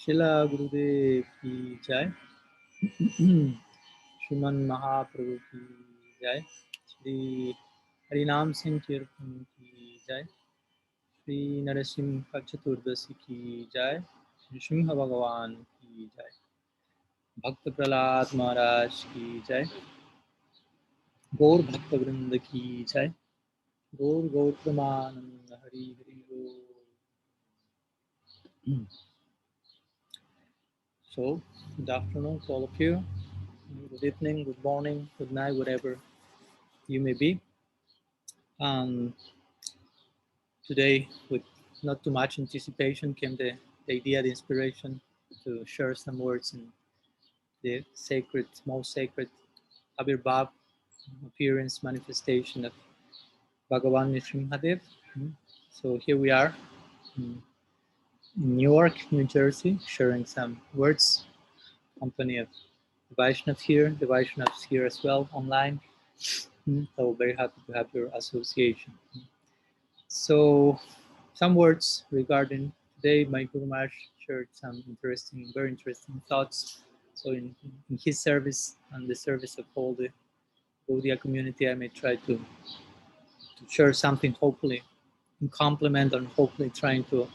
शिला गुरुदेव की जय। श्रीमन महाप्रभु की जय। श्री हरिनाम सिंह कीर्तन की जय। श्री नरसिंह चतुर्दशी की जय। श्री सिंह भगवान की जय। भक्त प्रहलाद महाराज की जय। गौर भक्त वृंद की जय। गौर गौर प्रमानंद हरि हरि बोल। So, good afternoon to all of you. Good evening, good morning, good night, whatever you may be. Today, with not too much anticipation, came the idea, the inspiration to share some words in the sacred, most sacred Abirbhav, appearance, manifestation of Bhagavan Nrsimhadev. So here we are in Newark, New Jersey, sharing some words, company of the Vaishnav here, the Vaishnavs here as well online. So very happy to have your association. So some words regarding today, my Guru Maharaj shared some interesting, very interesting thoughts. So in his service and the service of all the Gaudiya community, I may try to share something hopefully in complement and hopefully trying to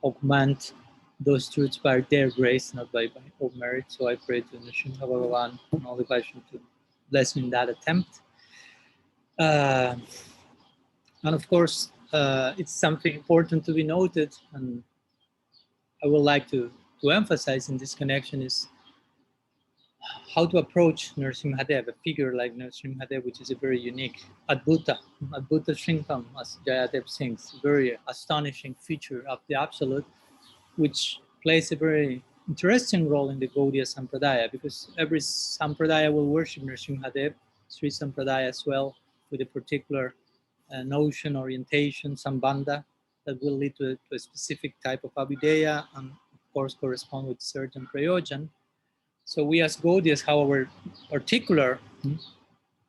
augment those truths by their grace, not by own merit. So I pray to Nrsimha Bhagavan and all the Vaishnavas to bless me in that attempt. And of course, it's something important to be noted, and I would like to emphasize in this connection is how to approach Nrsimhadev, a figure like Nrsimhadev, which is a very unique Adbhuta Shrinkam, as Jayadev sings, very astonishing feature of the Absolute, which plays a very interesting role in the Gaudiya Sampradaya, because every Sampradaya will worship Nrsimhadev, Sri Sampradaya as well, with a particular notion, orientation, sambandha that will lead to a specific type of avideya and of course correspond with certain prayojan. So we as Gaudiyas have our particular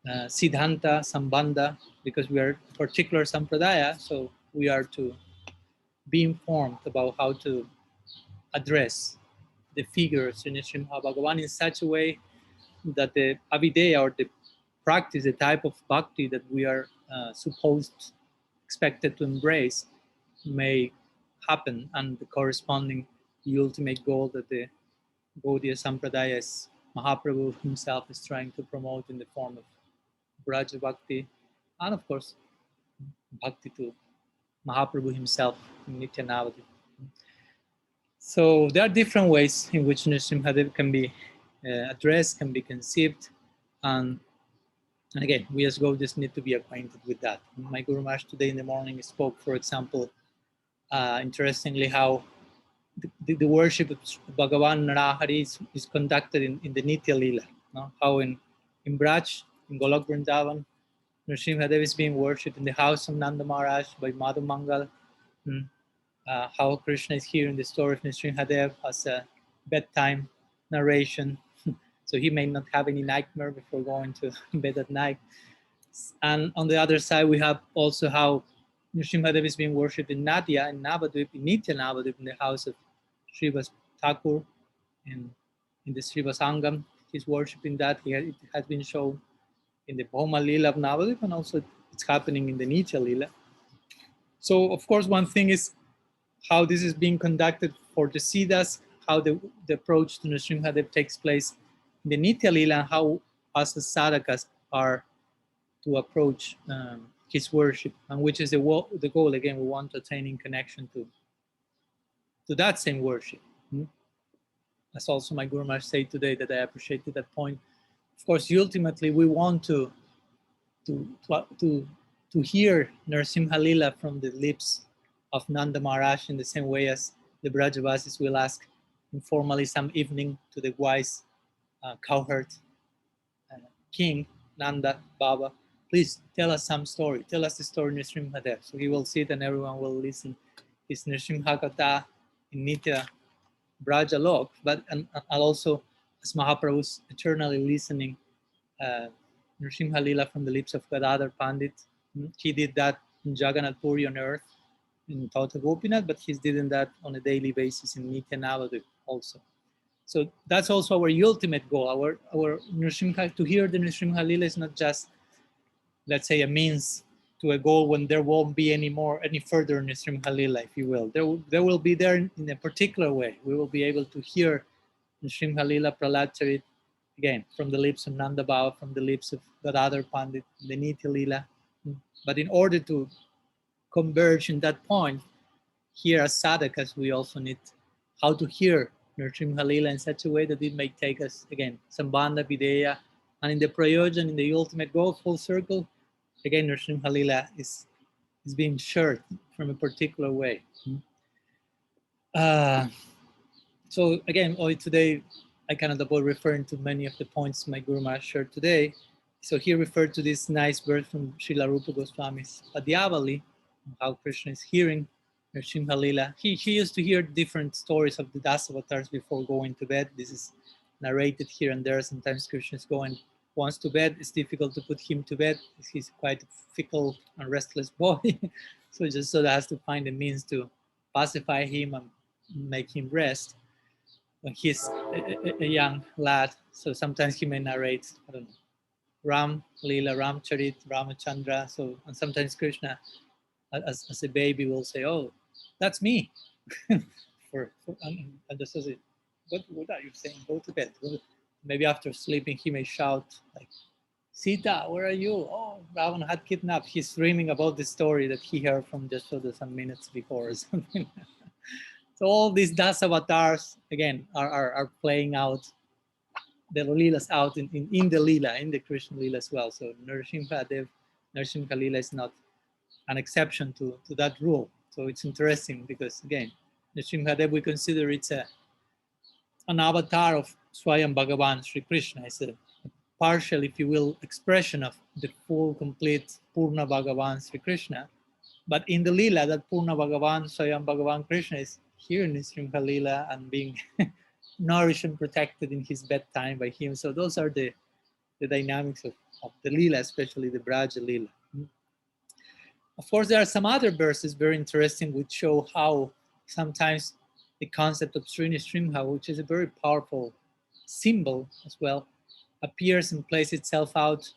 siddhanta, sambandha, because we are particular sampradaya, so we are to be informed about how to address the figures in Srimad Bhagavan in such a way that the avideya or the practice, the type of bhakti that we are expected to embrace may happen, and the corresponding, the ultimate goal that the Gaudiya Sampradaya Mahaprabhu himself is trying to promote in the form of Braja Bhakti, and of course, Bhakti to Mahaprabhu himself in Nityanavadi. So there are different ways in which Nrsimhadev can be addressed, can be conceived, and again, we as Gaudiyas need to be acquainted with that. My Guru Maharaj today in the morning spoke, for example, interestingly, how the worship of Bhagavan Narahari is conducted in the Nitya Lila. No? How in Braj, in Golok Vrindavan, Nrsimhadev is being worshipped in the house of Nanda Maharaj by Madhu Mangal. How Krishna is here in the story of Nrsimhadev as a bedtime narration. So he may not have any nightmare before going to bed at night. And on the other side, we have also how Nrsimhadev is being worshipped in Nadia, in Navadvip, in Nitya Navadvip, in the house of Srivas Thakur, in the Srivas Angam. He's worshipping that. It has been shown in the Bhoma Lila of Navadvip, and also it's happening in the Nitya Lila. So, of course, one thing is how this is being conducted for the Siddhas, how the approach to Nrsimhadev takes place in the Nitya Lila, and how us as sadhakas are to approach his worship, and which is the goal. Again, we want to attain in connection to that same worship. As also my Guru Maharaj said today, that I appreciated that point. Of course, ultimately we want to hear Narasimha Lila from the lips of Nanda Maharaj in the same way as the Brajavasis will ask informally some evening to the wise cowherd king Nanda Baba, please tell us some story. Tell us the story of Nrsimhadev. So he will sit and everyone will listen. His Nrsimha Katha in Nitya Braja Lok, but and also as Mahaprabhu's eternally listening Nrsimha Lila from the lips of Gadadhar Pandit. He did that in Jagannath Puri on earth in Tauta Gopinath, but he's doing that on a daily basis in Nitya Navadvip. also. So that's also our ultimate goal. Our Nrsimha, to hear the Nrsimha Lila is not just, let's say, a means to a goal when there won't be any further Nrsimha Lila, if you will. There will be there in a particular way. We will be able to hear Nrsimha Lila Prahlad Charit again from the lips of Nanda Baba, from the lips of Gadadhar Pandit, the Nitya Lila. But in order to converge in that point, here as sadhakas, we also need how to hear Nrsimha Lila in such a way that it may take us, again, Sambandha, Videya, and in the Prayojan, in the ultimate goal, full circle, again, Nrsimha Lila is being shared from a particular way. So again, today, I cannot avoid referring to many of the points my Guru Maharaj shared today. So he referred to this nice verse from Srila Rupa Goswami's Padyavali, how Krishna is hearing Nrsimha Lila. He used to hear different stories of the Dasavatars before going to bed. This is narrated here and there. Sometimes Krishna is going once to bed. It's difficult to put him to bed. He's quite a fickle and restless boy. So just so that has to find a means to pacify him and make him rest when he's a young lad. So sometimes he may narrate, I don't know, Ram Leela, Ram Charit, Ramachandra. So, and sometimes Krishna, as a baby, will say, "Oh, that's me." And just as it, what are you saying? Go to bed. Maybe after sleeping, he may shout like, "Sita, where are you?" Oh, Ravan had kidnapped. He's dreaming about the story that he heard from Jashoda some minutes before or something. So all these Dasavatars, again, are playing out the Leelas out in the Leela, in the Krishna Leela as well. So Nrsimha Leela is not an exception to that rule. So it's interesting because, again, Nrsimha Dev, we consider it's an avatar of Swayam Bhagavan Sri Krishna. It's a partial, if you will, expression of the full, complete Purna Bhagavan Sri Krishna. But in the Leela, that Purna Bhagavan, Swayam Bhagavan Krishna is here in Nrsimha Leela and being nourished and protected in his bedtime by him. So those are the dynamics of the Leela, especially the Braja Leela. Of course, there are some other verses very interesting which show how sometimes the concept of Srini Srimha, which is a very powerful symbol as well, appears and plays itself out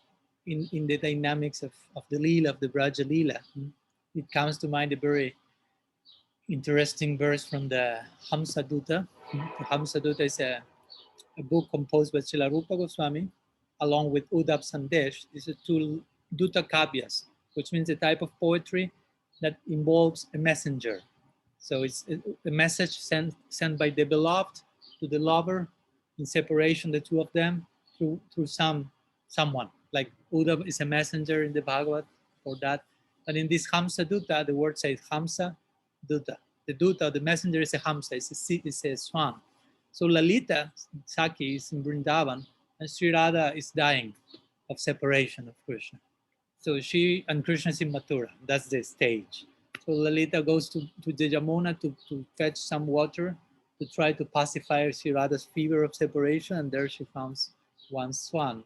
in the dynamics of the Leela, of the Braja Leela. It comes to mind a very interesting verse from the Hamsa Dutta. The Hamsa Dutta is a book composed by Srila Rupa Goswami, along with Uddhav Sandesh. These are two Dutta Kavyas, which means a type of poetry that involves a messenger. So it's a message sent by the beloved to the lover in separation, the two of them, through someone. Like Uddhav is a messenger in the Bhagavad for that. And in this Hamsa Dutta, the word says Hamsa Dutta. The Dutta, the messenger, is a Hamsa, it's a swan. So Lalita Saki is in Vrindavan, and Sri Radha is dying of separation of Krishna. So she and Krishna is in Mathura. That's the stage. So Lalita goes to the Jamuna to fetch some water to try to pacify Sri Radha's fever of separation, and there she finds one swan.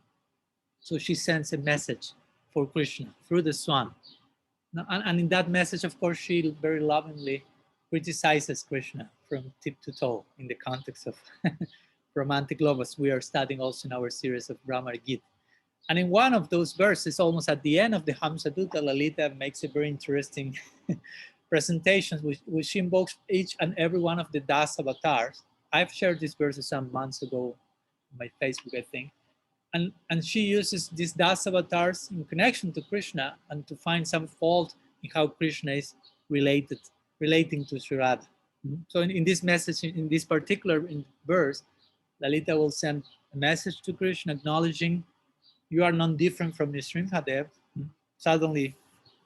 So she sends a message for Krishna through the swan. And in that message, of course, she very lovingly criticizes Krishna from tip to toe in the context of romantic love, as we are studying also in our series of Brahmar Gita. And in one of those verses, almost at the end of the Hamsa Dutta, Lalita makes a very interesting presentation, which she invokes each and every one of the Das avatars. I've shared these verses some months ago on my Facebook, I think. And she uses these Das avatars in connection to Krishna and to find some fault in how Krishna is relating to Sri Radha. So in this message, in this particular verse, Lalita will send a message to Krishna acknowledging you are non different from Nrsimhadev. Suddenly,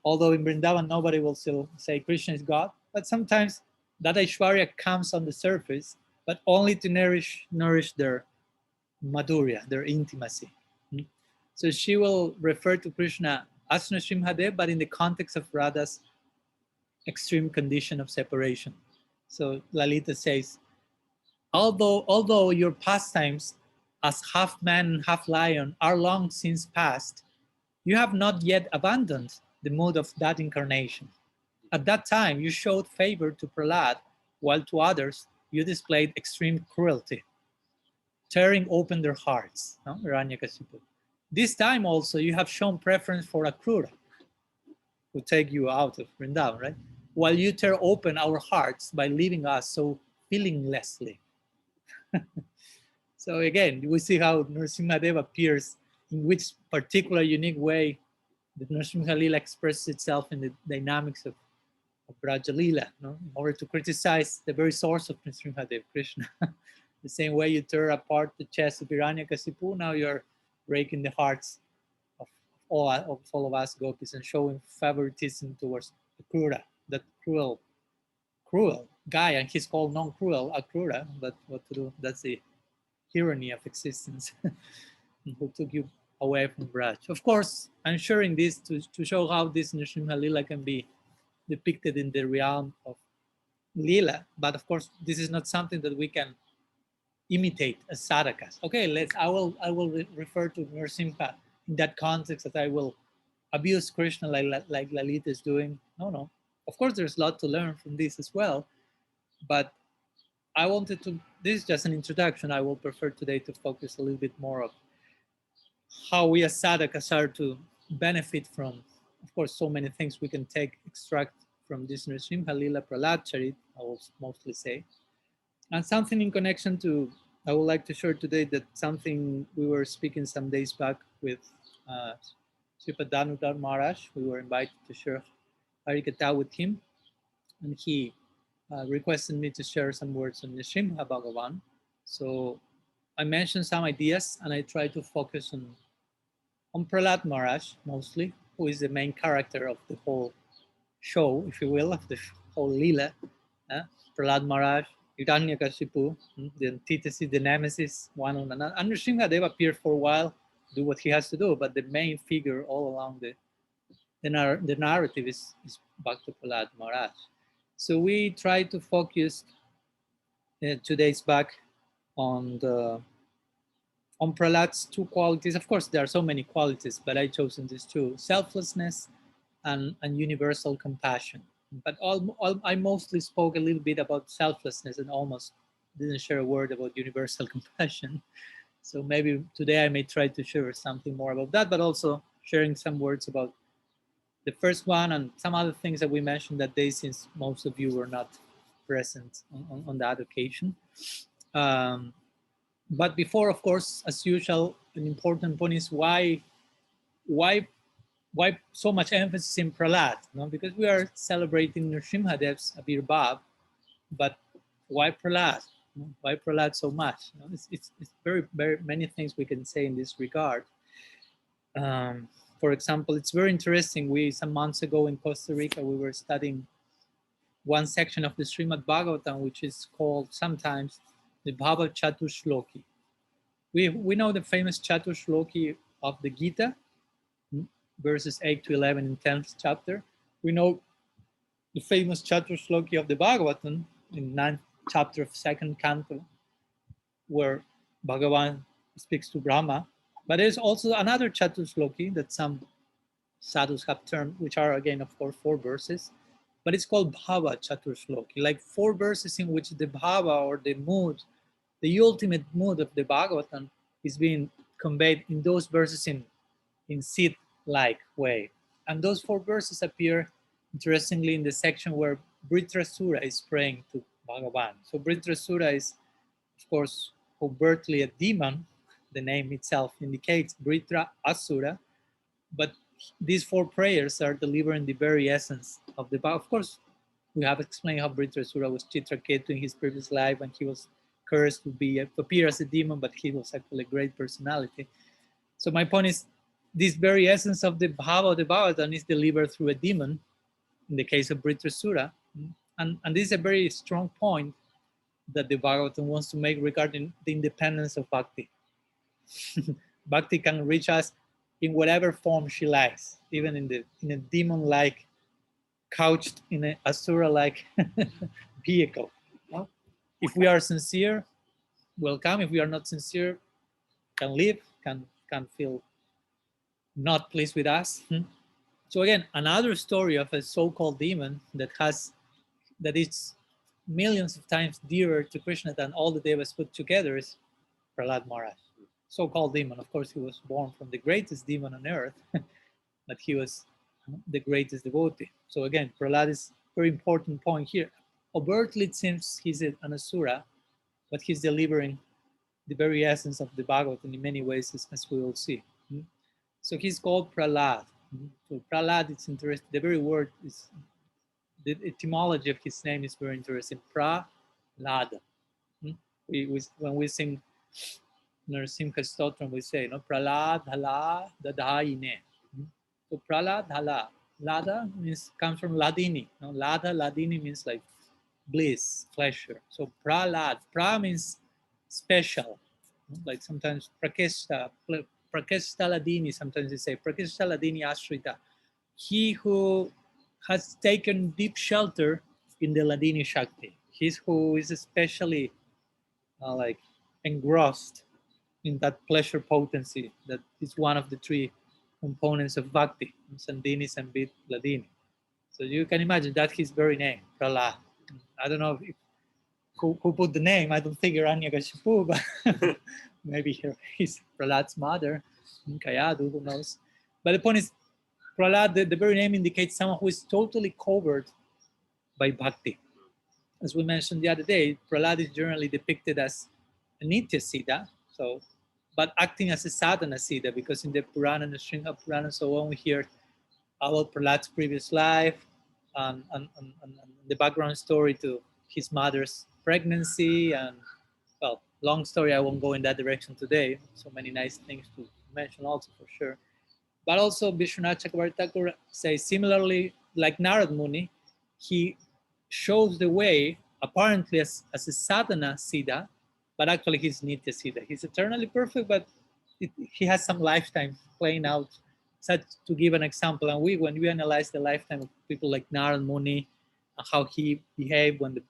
although in Vrindavan nobody will still say Krishna is God, but sometimes that Aishwarya comes on the surface, but only to nourish their madhurya, their intimacy. So she will refer to Krishna as Nrsimhadev, but in the context of Radha's extreme condition of separation. So Lalita says, although your pastimes as half man and half lion are long since past, you have not yet abandoned the mood of that incarnation. At that time, you showed favor to Prahlad, while to others you displayed extreme cruelty, tearing open their hearts, no? Hiranyakashipu. This time also you have shown preference for Akrura, who take you out of Vrindavan, right? While you tear open our hearts by leaving us so feelinglessly. So again, we see how Narasimhadev appears, in which particular unique way the Narasimha Lila expresses itself in the dynamics of Braja Lila, no? In order to criticize the very source of Narasimhadev, Krishna. The same way you tear apart the chest of Hiranyakasipu, now you're breaking the hearts of all of us gopis and showing favoritism towards Akrura, that cruel guy, and he's called non-cruel Akrura, but what to do? That's the tyranny of existence who took you away from Braj. Of course, I'm sharing this to show how this Nrsimha Lila can be depicted in the realm of Lila, but of course, this is not something that we can imitate as sadhakas. Okay, I will refer to Nrsimha in that context, that I will abuse Krishna like Lalita is doing. No. Of course, there's a lot to learn from this as well, but I wanted to, this is just an introduction. I will prefer today to focus a little bit more of how we as sadhakas are to benefit from, of course, so many things we can extract from this Nrsimha Lila Prahlad Charit, I will mostly say. And something in connection to, I would like to share today that something we were speaking some days back with Sripad Danudar Maharaj. We were invited to share Harikatha with him, and he requested me to share some words on Nrsimha Bhagavan. So I mentioned some ideas, and I try to focus on Prahlad Maharaj mostly, who is the main character of the whole show, if you will, of the whole Leela. Prahlad Maharaj, Hiranyakashipu, the antithesis, the nemesis, one on another. And Nrsimhadev appeared for a while, do what he has to do, but the main figure all along the narrative is Bhakta Prahlad Maharaj. So we try to focus 2 days back on Prahlad's two qualities. Of course, there are so many qualities, but I chosen these two: selflessness and universal compassion. But I mostly spoke a little bit about selflessness and almost didn't share a word about universal compassion. So maybe today I may try to share something more about that, but also sharing some words about the first one and some other things that we mentioned that day, since most of you were not present on that occasion. But before, of course, as usual, an important point is why so much emphasis in Prahlad? No? Because we are celebrating Nrsimhadev's Avirbhav, but why Prahlad? Why Prahlad so much? It's very, very many things we can say in this regard. For example, it's very interesting. Some months ago in Costa Rica, we were studying one section of the Srimad Bhagavatam, which is called sometimes the Bhava Chatushloki. We know the famous Chatushloki of the Gita, verses 8 to 11 in 10th chapter. We know the famous Chatushloki of the Bhagavatam in 9th chapter of 2nd canto, where Bhagavan speaks to Brahma. But there's also another Chatushloki that some sadhus have termed, which are again, of course, 4 verses, but it's called Bhava Chatushloki, like 4 verses in which the bhava, or the mood, the ultimate mood of the Bhagavatam is being conveyed in those verses in Sid-like way. And those 4 verses appear, interestingly, in the section where Vritrasura is praying to Bhagavan. So Vritrasura is, of course, overtly a demon. The name itself indicates Vritra Asura, but these 4 prayers are delivering the very essence of the Bhagavatam. Of course, we have explained how Vritrasura was Chitraketu in his previous life, and he was cursed to appear as a demon, but he was actually a great personality. So my point is, this very essence of the Bhava of the Bhagavatam is delivered through a demon, in the case of Vritrasura. And this is a very strong point that the Bhagavatam wants to make regarding the independence of Bhakti. Bhakti can reach us in whatever form she likes, even in a demon-like, couched in an asura-like vehicle. If we are sincere, welcome. If we are not sincere, can leave, can feel not pleased with us. So again, another story of a so-called demon that is millions of times dearer to Krishna than all the devas put together is Prahlad Maharaj, so-called demon. Of course, he was born from the greatest demon on earth, but he was the greatest devotee. So again, Prahlad is a very important point here. Overtly, it seems he's an asura, but he's delivering the very essence of the Bhagavatam in many ways, as we will see. So he's called Prahlad. So Prahlad, it's interesting. The very word is, the etymology of his name is very interesting. Prahlada. When we sing Narasingha Stotram, we say, no, Prahlad Hala Dadhaine. So Prahlad Hala. Lada comes from Ladini. No? Lada, Ladini means like bliss, pleasure. So Prahlad. Pra means special. Like sometimes Prakeshta Ladini, sometimes they say Prakeshta Ladini Ashrita. He who has taken deep shelter in the Ladini Shakti. He's who is especially like engrossed in that pleasure potency that is one of the three components of bhakti, Sandini, Sambit, Ladini. So you can imagine that his very name, Prahlad. I don't know if, who put the name. I don't think Hiranyakashipu, but maybe he's Prahlad's mother, Kayadu, who knows. But the point is, Prahlad, the very name indicates someone who is totally covered by bhakti. As we mentioned the other day, Prahlad is generally depicted as a Nitya Siddha, so, but acting as a sadhana Siddha, because in the Purana, Narasingha Purana, and so on, we hear about Prahlad's previous life and the background story to his mother's pregnancy. And, well, long story, I won't go in that direction today. So many nice things to mention also, for sure. But also Vishwanath Chakravarti Thakur says similarly, like Narad Muni, he shows the way apparently as a sadhana siddha, but actually he's nitya siddha. He's eternally perfect, but he has some lifetime playing out. Such to give an example, and when we analyze the lifetime of people like Narad Muni, how he behaved when the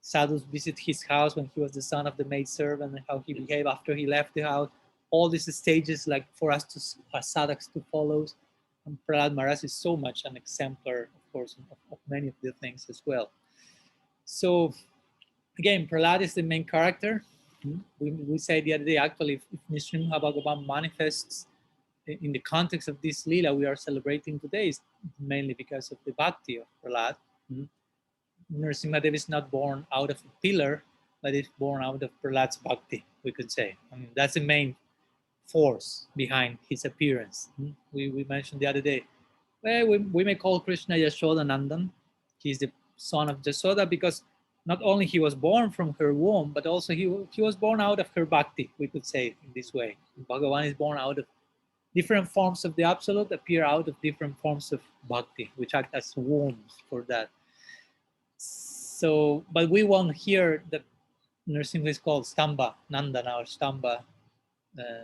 sadhus visit his house when he was the son of the maid servant, and how he behaved after he left the house, all these stages like for us to as sadhaks to follow. And Prahlad Maharaj is so much an exemplar, of course, of many of the things as well. So again, Prahlad is the main character. We said the other day, actually, if Nrsimha Bhagavan manifests in the context of this lila we are celebrating today, is mainly because of the bhakti of Prahlad. Nrsimha Dev is not born out of a pillar, but is born out of Prahlad's bhakti, we could say. I mean, that's the main force behind his appearance. We mentioned the other day, well, we may call Krishna Yashoda Nandan. He's the son of Jasoda because not only he was born from her womb, but also he was born out of her bhakti, we could say in this way. Bhagavan is born out of different forms of the absolute, appear out of different forms of bhakti, which act as wombs for that. So, but we won't hear that Nrsimha is called Stamba, Nandana, or Stamba,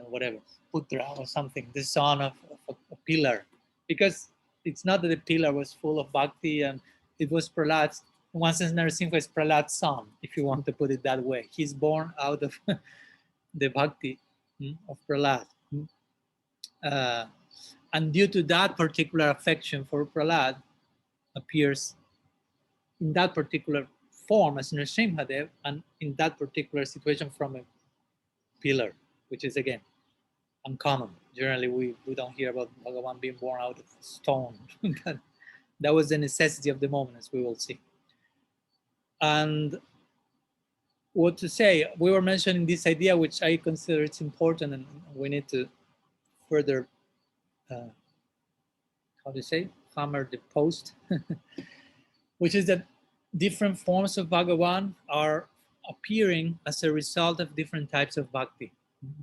whatever, Putra or something, the son of a pillar. Because it's not that the pillar was full of bhakti and it was Prahlad's. In one sense, Nrsimha is Prahlad's son, if you want to put it that way. He's born out of the bhakti of Prahlad. And due to that particular affection for Prahlad, appears in that particular form as Nrsimhadev, and in that particular situation from a pillar, which is again uncommon. Generally, we don't hear about Bhagavan being born out of stone. That was the necessity of the moment, as we will see. And what to say, we were mentioning this idea, which I consider it's important, and we need to further, how do you say, hammer the post, which is that different forms of Bhagavan are appearing as a result of different types of bhakti.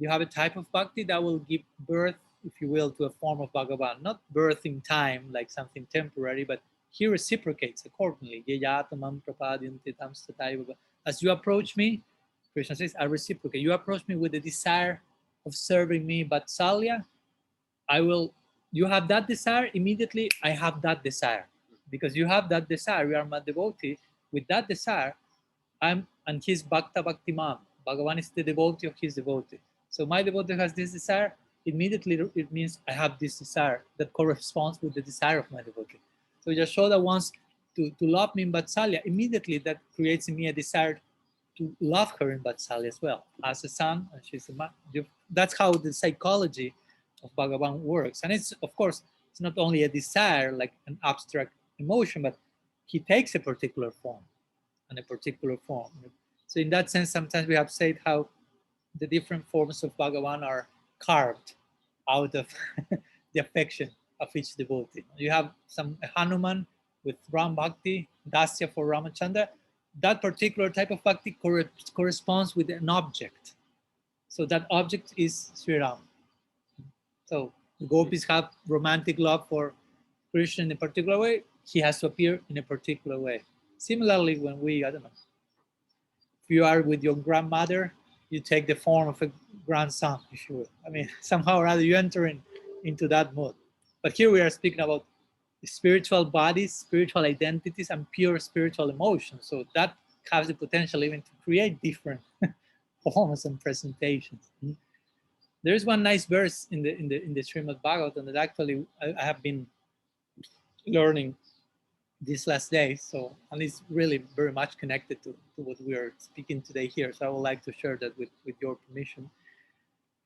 You have a type of bhakti that will give birth, if you will, to a form of Bhagavan. Not birth in time, like something temporary, but he reciprocates accordingly. As you approach me, Krishna says, I reciprocate. You approach me with the desire of serving me, but Salya, you have that desire, immediately I have that desire. Because you have that desire, you are my devotee. With that desire, and he's Bhakta Bhaktiman. Bhagavan is the devotee of his devotee. So my devotee has this desire, immediately it means I have this desire that corresponds with the desire of my devotee. So Yashoda wants to love me in Vatsalya, immediately that creates in me a desire to love her in Vatsalya as well. As a son, and she's a mother. That's how the psychology of Bhagavan works. And it's, of course, it's not only a desire, like an abstract emotion, but he takes a particular form and a particular form. So in that sense, sometimes we have said how the different forms of Bhagavan are carved out of the affection of each devotee. You have some Hanuman with Ram Bhakti, Dasya for Ramachandra. That particular type of bhakti corresponds with an object. So that object is Sri Ram. So the gopis have romantic love for Krishna in a particular way. He has to appear in a particular way. Similarly, when we, I don't know, if you are with your grandmother, you take the form of a grandson, if you will. I mean, somehow or other you enter into that mood. But here we are speaking about spiritual bodies, spiritual identities, and pure spiritual emotions. So that has the potential even to create different forms and presentations. There is one nice verse in the Srimad Bhagavatam that actually I have been learning these last days. So, and it's really very much connected to what we are speaking today here. So I would like to share that with your permission.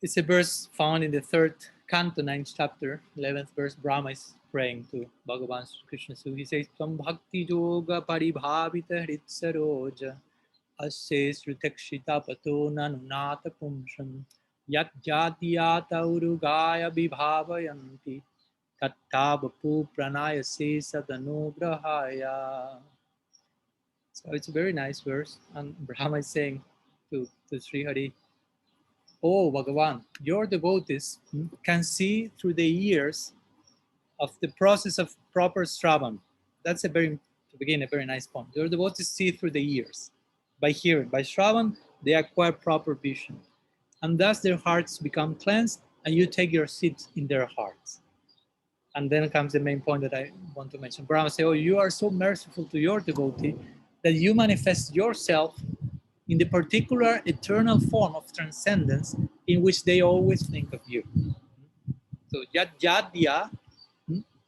It's a verse found in the 3rd canto, 9th chapter, 11th verse. Brahma is praying to Bhagavan Krishna. So he says, Tvam bhakti yoga paribhavita hritsaroja asya srutakshita pato nanunata pumsham yat jatiyata urugaya vibhavayanti tattavapu pranayase sadanugrahaya. So it's a very nice verse. And Brahma is saying to Sri Hari, oh, Bhagavan, your devotees can see through the years of the process of proper Shravan. That's a very nice point. Your devotees see through the years. By hearing, by Shravan, they acquire proper vision. And thus their hearts become cleansed and you take your seat in their hearts. And then comes the main point that I want to mention. Brahma says, oh, you are so merciful to your devotee that you manifest yourself in the particular eternal form of transcendence in which they always think of you. So yad diya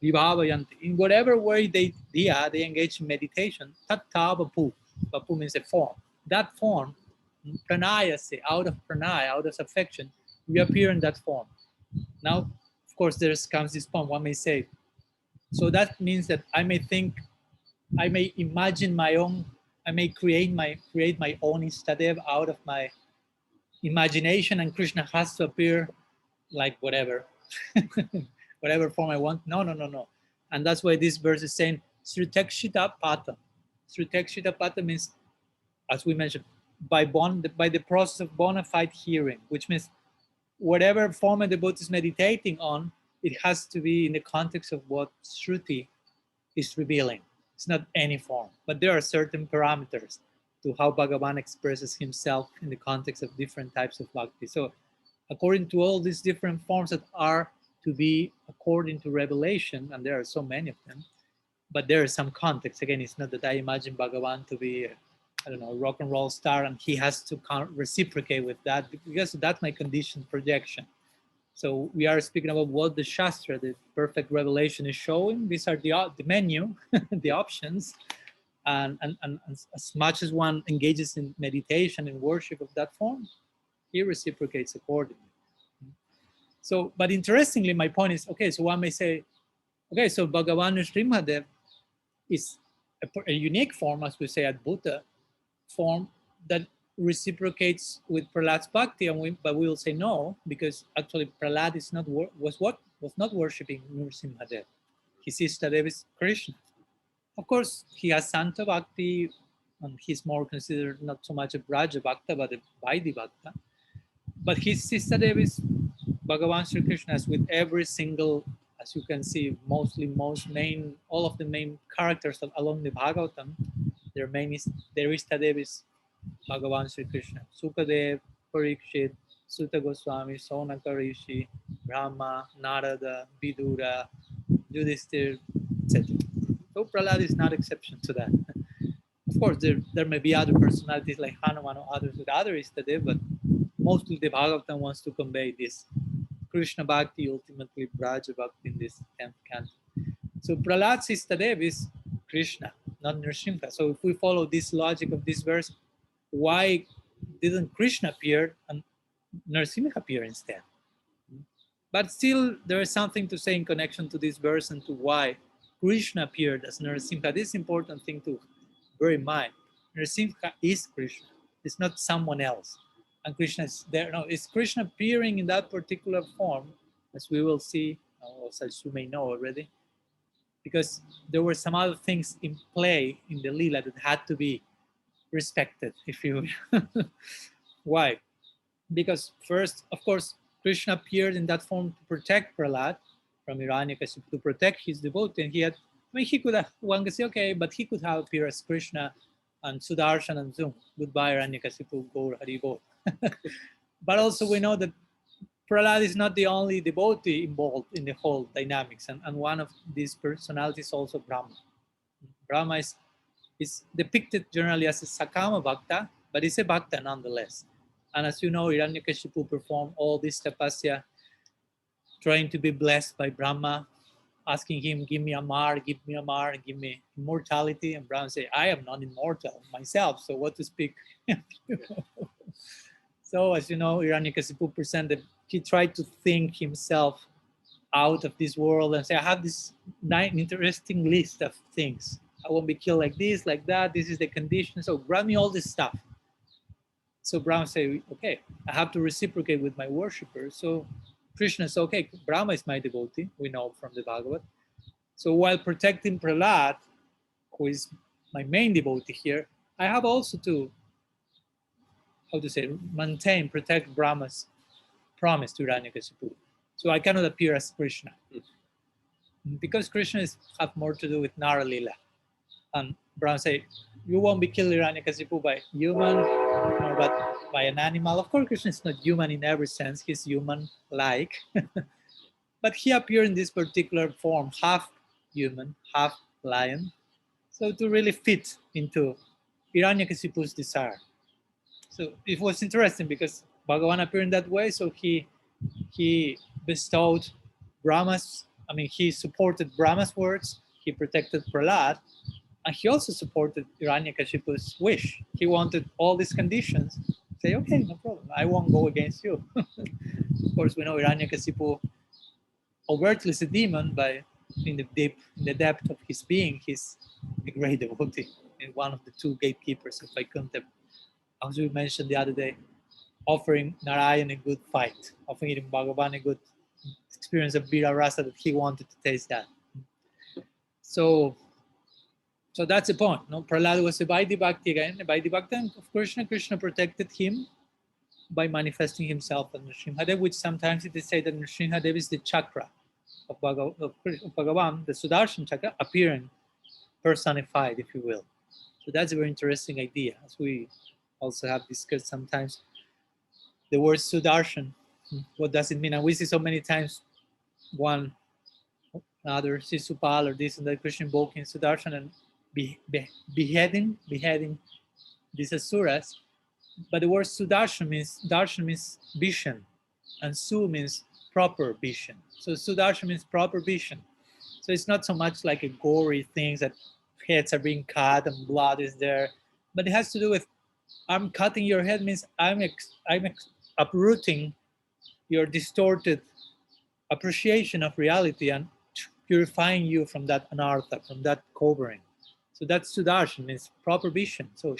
vibhavayanti. In whatever way they engage in meditation, tattva vapu. Vapu means a form. That form, pranayase, out of pranaya, out of affection, we appear in that form. Now, of course, there comes this point. One may say, so that means that I may think, I may imagine my own, I may create my own Istadev out of my imagination, and Krishna has to appear like whatever, whatever form I want. No. And that's why this verse is saying, Srutakshita Pata. Srutakshita Pata means, as we mentioned, by the process of bona fide hearing, which means whatever form a devotee is meditating on, it has to be in the context of what Shruti is revealing. It's not any form, but there are certain parameters to how Bhagavan expresses himself in the context of different types of bhakti. So according to all these different forms that are to be according to revelation, and there are so many of them, but there is some context. Again, it's not that I imagine Bhagavan to be, I don't know, a rock and roll star, and he has to reciprocate with that, because that's my conditioned projection. So we are speaking about what the Shastra, the perfect revelation, is showing. These are the menu, the options. And as much as one engages in meditation and worship of that form, he reciprocates accordingly. So, but interestingly, my point is, okay, so one may say, okay, so Bhagavan Srimadev is a unique form, as we say at Buddha, form that reciprocates with Prahlad's bhakti, but we will say no, because actually Prahlad was not worshipping Nrsimhadev. His Istadev is Krishna. Of course, he has Santa Bhakti, and he's more considered not so much a Braja Bhakta, but a Vaidhi Bhakta. But his Istadev is Bhagavan Sri Krishna, as with every single, as you can see, all of the main characters along the Bhagavatam, their Istadev is Bhagavan Sri Krishna. Sukadev, Parikshit, Sutta Goswami, Sonaka Rishi, Brahma, Narada, Vidura, Yudhishthir, etc. So Prahlad is not exception to that. Of course, there may be other personalities like Hanuman or others with other Istadev, but mostly the Bhagavatam wants to convey this Krishna Bhakti, ultimately Braja Bhakti in this 10th canto. So Prahlad's Istadev is Krishna. not Nrsimha. So if we follow this logic of this verse, why didn't Krishna appear and Nrsimha appear instead? But still, there is something to say in connection to this verse and to why Krishna appeared as Narasimha. This is important thing to bear in mind. Narasimha is Krishna. It's not someone else. And Krishna is there. No, it's Krishna appearing in that particular form, as we will see, or as you may know already, because there were some other things in play in the Lila that had to be respected, if you will. Why? Because first, of course, Krishna appeared in that form to protect Prahlad from Hiranyakashipu, to protect his devotee. And he had, I mean, he could have, one could say, okay, but he could have appeared as Krishna and Sudarshan and Zoom. Goodbye, Hiranyakashipu, go, Hari, go. But also we know that Prahlad is not the only devotee involved in the whole dynamics. And one of these personalities is also Brahma. Brahma is depicted generally as a Sakama Bhakta, but it's a Bhakta nonetheless. And as you know, Hiranyakashipu performed all this tapasya, trying to be blessed by Brahma, asking him, give me Amar, give me immortality. And Brahma said, I am not immortal myself, so what to speak? So as you know, Hiranyakashipu presented, he tried to think himself out of this world and say, I have this interesting list of things. I won't be killed like this, like that. This is the condition. So grant me all this stuff. So Brahma said, okay, I have to reciprocate with my worshipper. So Krishna said, okay, Brahma is my devotee. We know from the Bhagavad. So while protecting Prahlad, who is my main devotee here, I have also to, protect Brahma's promise to Hiranyakashipu. So I cannot appear as Krishna. Because Krishna have more to do with Nara Lila. And Brahma said, you won't be killed Hiranyakashipu by human, nor but by an animal. Of course, Krishna is not human in every sense. He's human-like. But he appeared in this particular form, half human, half lion. So to really fit into Hiranyakashipu's desire. So it was interesting because Bhagavan appeared in that way. So he bestowed he supported Brahma's words. He protected Prahlad. And he also supported Hiranyakashipu's wish. He wanted all these conditions. Say, okay, no problem. I won't go against you. Of course, we know Hiranyakashipu overtly is a demon, but in the depth of his being, he's a great devotee and one of the two gatekeepers of Vaikuntha. As we mentioned the other day, offering Narayan a good fight, offering Bhagavan a good experience of Vira Rasa that he wanted to taste that. So that's the point. No, Prahlad was a Vaidhi Bhakti again, a Vaidhi Bhakti of Krishna. Krishna protected him by manifesting himself as Nrsimhadev, which sometimes it is said that Nrsimhadev is the chakra of Bhagavan, the Sudarshan chakra, appearing personified, if you will. So that's a very interesting idea, as we also have discussed sometimes. The word Sudarshan, what does it mean? And we see so many times one another Sisupal or this and that Krishna invoking Sudarshan and beheading these asuras. But the word Sudarshan means vision, and Su means proper vision. So Sudarshan means proper vision. So it's not so much like a gory thing that heads are being cut and blood is there, but it has to do with I'm cutting your head means I'm uprooting your distorted appreciation of reality and purifying you from that anartha, from that covering. So that's Sudarshan, means proper vision. So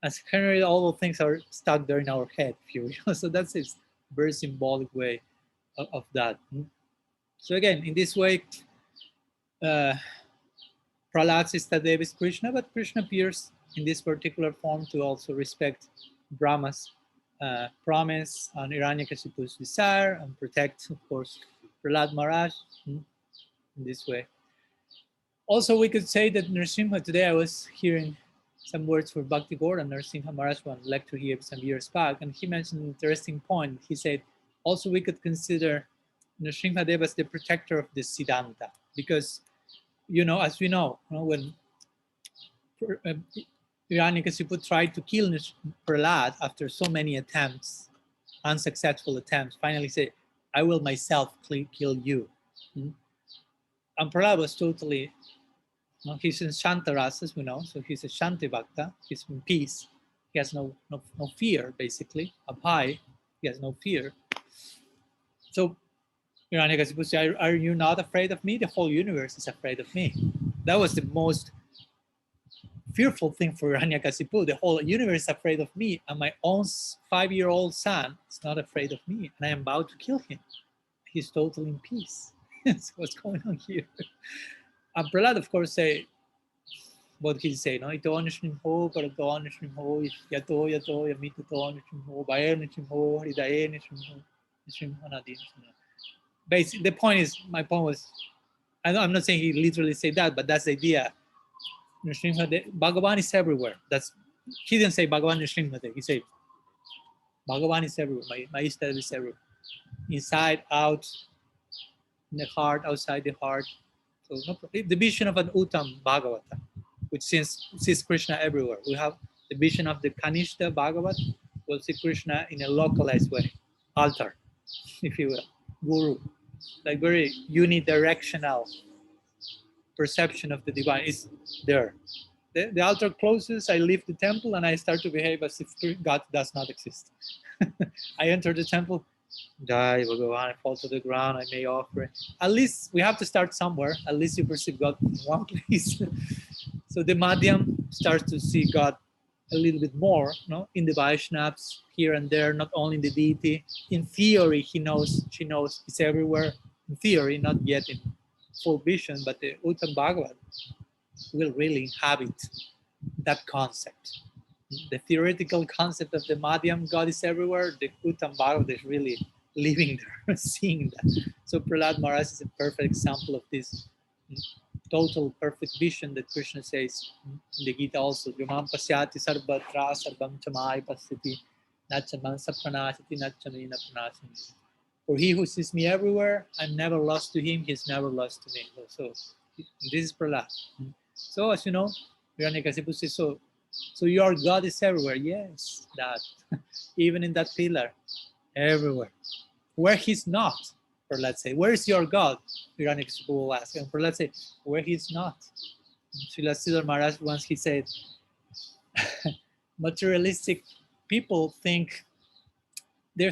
as generally all the things are stuck there in our head, if you will. So that's a very symbolic way of that. So again, in this way, Prahlad Sistadev is Krishna, but Krishna appears in this particular form to also respect Brahma's promise and Hiranyakashipu's desire and protect, of course, Prahlad Maharaj in this way. Also, we could say that Nrsimha, today I was hearing some words for Bhakti Gaura Nrsimha Maharaj, one lecture he gave some years back, and he mentioned an interesting point. He said, also we could consider Nrsimha Dev as the protector of the Siddhanta, because, as we know, when Hiranyakashipu tried to kill Prahlad after so many attempts, unsuccessful attempts, finally said, I will myself kill you. And Prahlad was totally He's in Shantaras, as we know, so he's a Shanti Bhakta. He's in peace. He has no fear, basically. Up high, he has no fear. So Hiranyakasipu said, are you not afraid of me? The whole universe is afraid of me. That was the most fearful thing for Hiranyakasipu. The whole universe is afraid of me, and my own 5-year-old son is not afraid of me, and I am about to kill him. He's totally in peace. So what's going on here? And Prahlad, of course, say, what he say, no? Ito anishnim ho, parato anishnim ho, yato, yamito to anishnim ho, baer nishnim ho, hridaye nishnim ho, nishnim ho, nadi nishnim ho. Basically, the point is, my point was, I'm not saying he literally said that, but that's the idea. Bhagavan is everywhere. He didn't say Bhagavan Nrsimhade. He said Bhagavan is everywhere. My Ishta is everywhere. Inside, out, in the heart, outside the heart. So the vision of an Uttam Bhagavata, which sees Krishna everywhere. We have the vision of the Kanishta Bhagavat, we'll see Krishna in a localized way, altar, if you will, guru, like very unidirectional perception of the divine is there. The altar closes, I leave the temple, and I start to behave as if God does not exist. I enter the temple, Jai Bhagavan, I fall to the ground, I may offer. At least we have to start somewhere. At least you perceive God in one place. So the Madhyam starts to see God a little bit more, no? In the Vaishnavas, here and there, not only in the deity. In theory, she knows it's everywhere. In theory, not yet in full vision, but the Uttam Bhagavat will really inhabit that concept. The theoretical concept of the Madhyam, God is everywhere, the Uttam Bhagavat is really living there, seeing that. So Prahlad Maharaj is a perfect example of this total perfect vision that Krishna says in the Gita also. Yamam pasyati sarvatra sarvam chamai pasyati nachamam sapranasati nachamena pranasati. For he who sees me everywhere, I'm never lost to him, he's never lost to me. So this is Prahlad. So as you know, Hiranyakasipu says, so your God is everywhere. Yes, that. Even in that pillar, everywhere. Where he's not, Prahlad say, where is your God? Hiranyakasipu will ask. And Prahlad say, where he's not. Srila Sridhar Maharaj once he said, materialistic people think they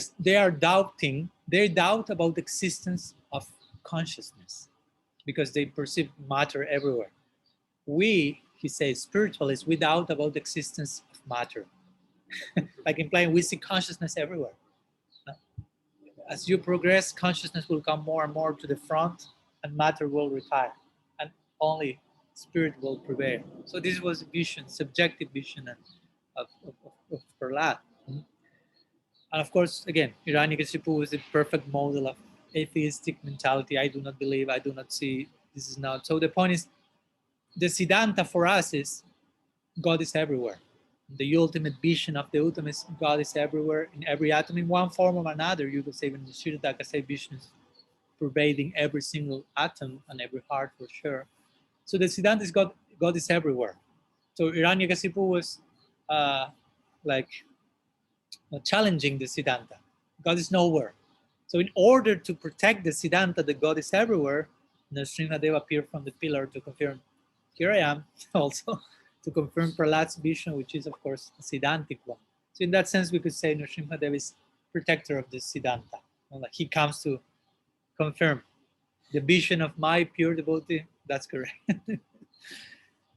doubt about the existence of consciousness because they perceive matter everywhere. We, he says, spiritualists, we doubt about the existence of matter. Like implying we see consciousness everywhere. As you progress, consciousness will come more and more to the front and matter will retire. And only spirit will prevail. So this was a vision, subjective vision of Prahlad. And of course, again, Hiranyakasipu is a perfect model of atheistic mentality. I do not believe, I do not see, this is not. So the point is, the Siddhanta for us is God is everywhere. The ultimate vision of the Uttam is God is everywhere in every atom in one form or another. You could say when the Shirodakasa vision is pervading every single atom and every heart for sure. So the Siddhanta is God is everywhere. So Hiranyakasipu was challenging the Siddhanta. God is nowhere. So in order to protect the Siddhanta that God is everywhere, Narasingha appeared from the pillar to confirm, here I am also, to confirm Prahlad's vision, which is of course a Siddhantic one. So in that sense, we could say Narasingha is protector of the Siddhanta. Like he comes to confirm the vision of my pure devotee, that's correct.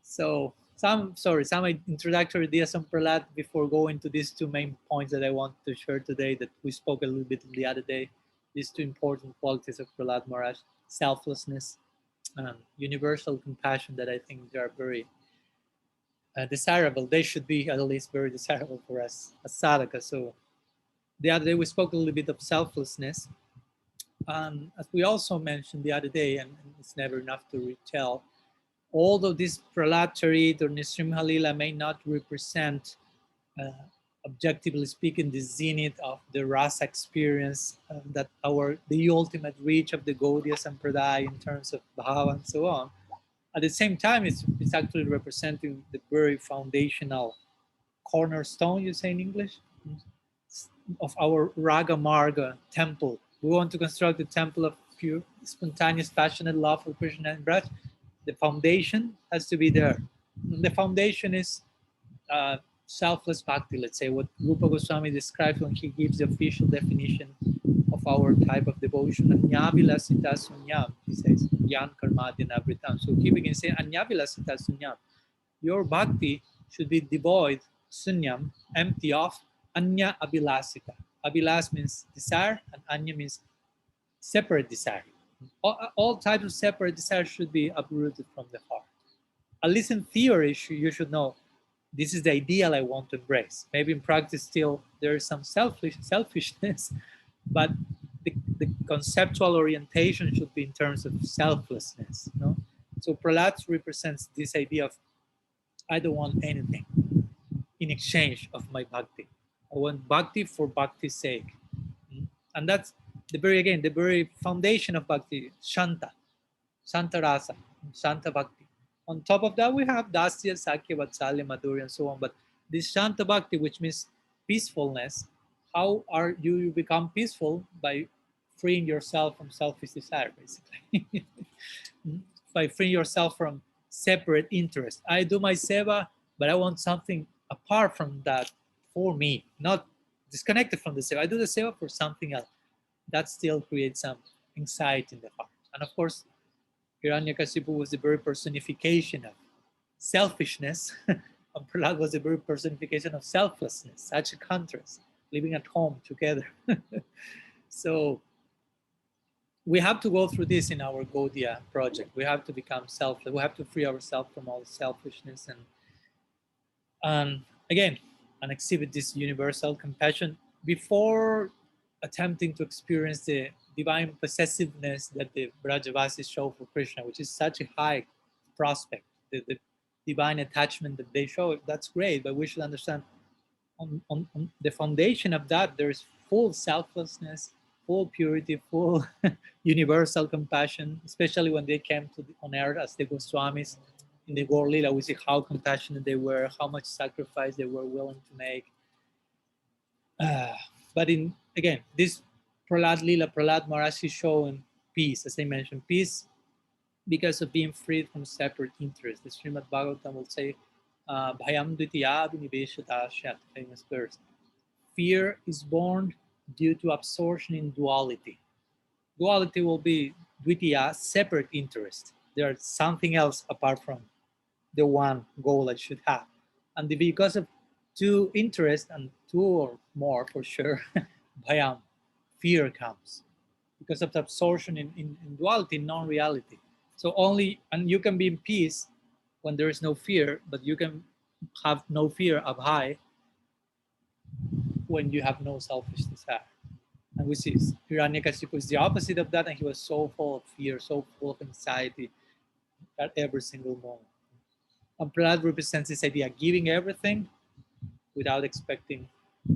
So some introductory ideas on Prahlad before going to these two main points that I want to share today that we spoke a little bit the other day. These two important qualities of Prahlad Maharaj, selflessness and universal compassion, that I think they are very desirable. They should be at least very desirable for us as sadhaka. So the other day we spoke a little bit of selflessness. And as we also mentioned the other day, and it's never enough to retell, although this Prahlad Charit or Nrsimha Lila may not represent, objectively speaking, the zenith of the rasa experience, that the ultimate reach of the Gaudiya Sampradaya in terms of bhava and so on, at the same time, it's actually representing the very foundational cornerstone, you say in English, of our Raga Marga temple. We want to construct a temple of pure, spontaneous, passionate love for Krishna and Braj. The foundation has to be there. And the foundation is selfless bhakti, let's say, what Rupa Goswami describes when he gives the official definition of our type of devotion. Anyavilasita sunyam, he says, yan karmadhyana vritam. So he begins saying, Anyavilasita sunyam. Your bhakti should be devoid, sunyam, empty of anya abhilasita. Abhilas means desire, and anya means separate desire. All types of separate desire should be uprooted from the heart. At least in theory, you should know this is the ideal I want to embrace. Maybe in practice still there is some selfishness, but the conceptual orientation should be in terms of selflessness. No? So Prahlad represents this idea of I don't want anything in exchange of my bhakti. I want bhakti for bhakti's sake. And that's the very foundation of bhakti, Shanta Rasa, Shanta Bhakti. On top of that, we have Dasya, Sakya, Vatsalya, Madhurya, and so on. But this Shanta Bhakti, which means peacefulness, how are you become peaceful? By freeing yourself from selfish desire, basically. By freeing yourself from separate interest. I do my seva, but I want something apart from that for me, not disconnected from the seva. I do the seva for something else. That still creates some anxiety in the heart. And of course, Hiranyakasipu was the very personification of selfishness, and Prahlad was the very personification of selflessness. Such a contrast, living at home together. So we have to go through this in our Gaudiya project. We have to become selfless. We have to free ourselves from all selfishness and again, and exhibit this universal compassion before attempting to experience the divine possessiveness that the Brajavasis show for Krishna, which is such a high prospect. The divine attachment that they show, that's great, but we should understand on the foundation of that, there's full selflessness, full purity, full universal compassion, especially when they came on earth as the Goswamis. In the Gaur Lila, we see how compassionate they were, how much sacrifice they were willing to make. But again, this Prahlad Lila, Prahlad Maharaj is showing peace, as I mentioned, peace because of being freed from separate interests. The Srimad Bhagavatam will say, Bhayam Dvitiya Viniveshatasya, famous verse. Fear is born due to absorption in duality. Duality will be Dvitiya, separate interest. There's something else apart from the one goal I should have. And because of two interests, and two or more for sure, bhayam, fear comes. Because of the absorption in duality, non-reality. So and you can be in peace when there is no fear, but you can have no fear abhay when you have no selfish desire. And we see Hiranyakasipu is the opposite of that, and he was so full of fear, so full of anxiety at every single moment. And Prahlad represents this idea, giving everything without expecting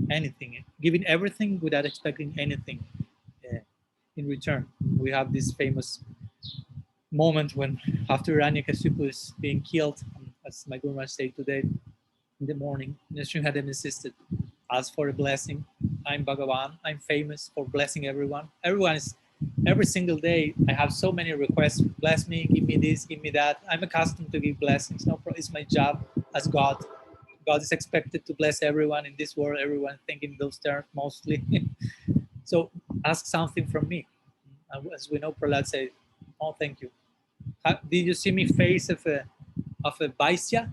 anything, giving everything without expecting anything in return. We have this famous moment when after Hiranyakasipu is being killed, as my Guru Maharaj said today in the morning, Narasingha insisted, ask for a blessing. I'm Bhagavan, I'm famous for blessing everyone. Every single day, I have so many requests, bless me, give me this, give me that. I'm accustomed to give blessings. No, it's my job as God. God is expected to bless everyone in this world, everyone thinking those terms mostly. So ask something from me. As we know, Prahlad said, oh, thank you. Did you see me face of a Vaisya?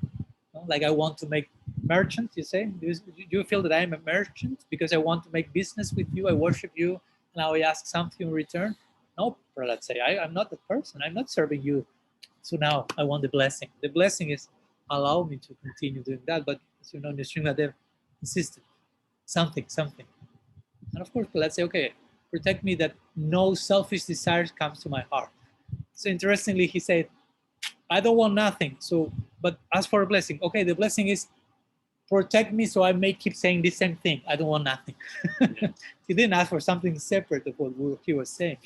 No? Like I want to make merchant, you say? Do you feel that I am a merchant because I want to make business with you? I worship you, and now I ask something in return? No, Prahlad say, I'm not that person. I'm not serving you. So now I want the blessing. The blessing is allow me to continue doing that. But as you know, Nrsimhadev insisted, something. And of course, Prahlad say, okay, protect me that no selfish desires comes to my heart. So interestingly, he said, I don't want nothing. So, but ask for a blessing. Okay, the blessing is protect me so I may keep saying the same thing. I don't want nothing. Yeah. He didn't ask for something separate of what he was saying.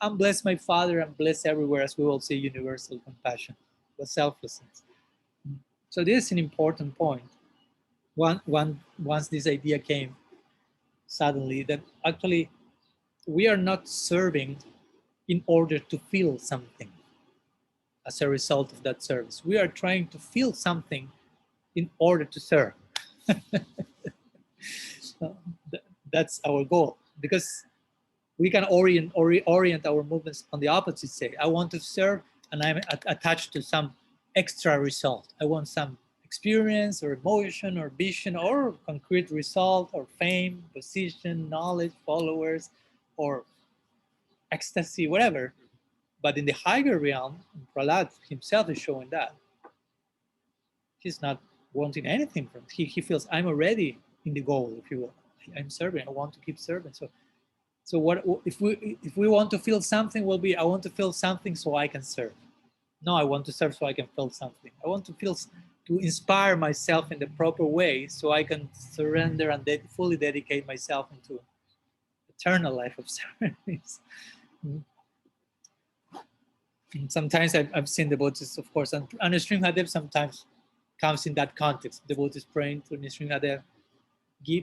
I'm blessed my Father, I'm blessed everywhere, as we all say, universal compassion, but selflessness. So this is an important point. Once this idea came suddenly, that actually we are not serving in order to feel something. as a result of that service. We are trying to feel something in order to serve. So that's our goal, because we can orient our movements on the opposite side. I want to serve, and I'm attached to some extra result. I want some experience or emotion or vision or concrete result or fame, position, knowledge, followers, or ecstasy, whatever. But in the higher realm, Prahlad himself is showing that he's not wanting anything from it. He feels, I'm already in the goal, if you will. I'm serving. I want to keep serving. So what if we want to feel something? Will be, I want to feel something so I can serve. No, I want to serve so I can feel something. I want to feel, to inspire myself in the proper way so I can surrender and fully dedicate myself into eternal life of service. Sometimes I've seen devotees, of course, and Narasingha sometimes comes in that context. Devotees praying to Narasingha,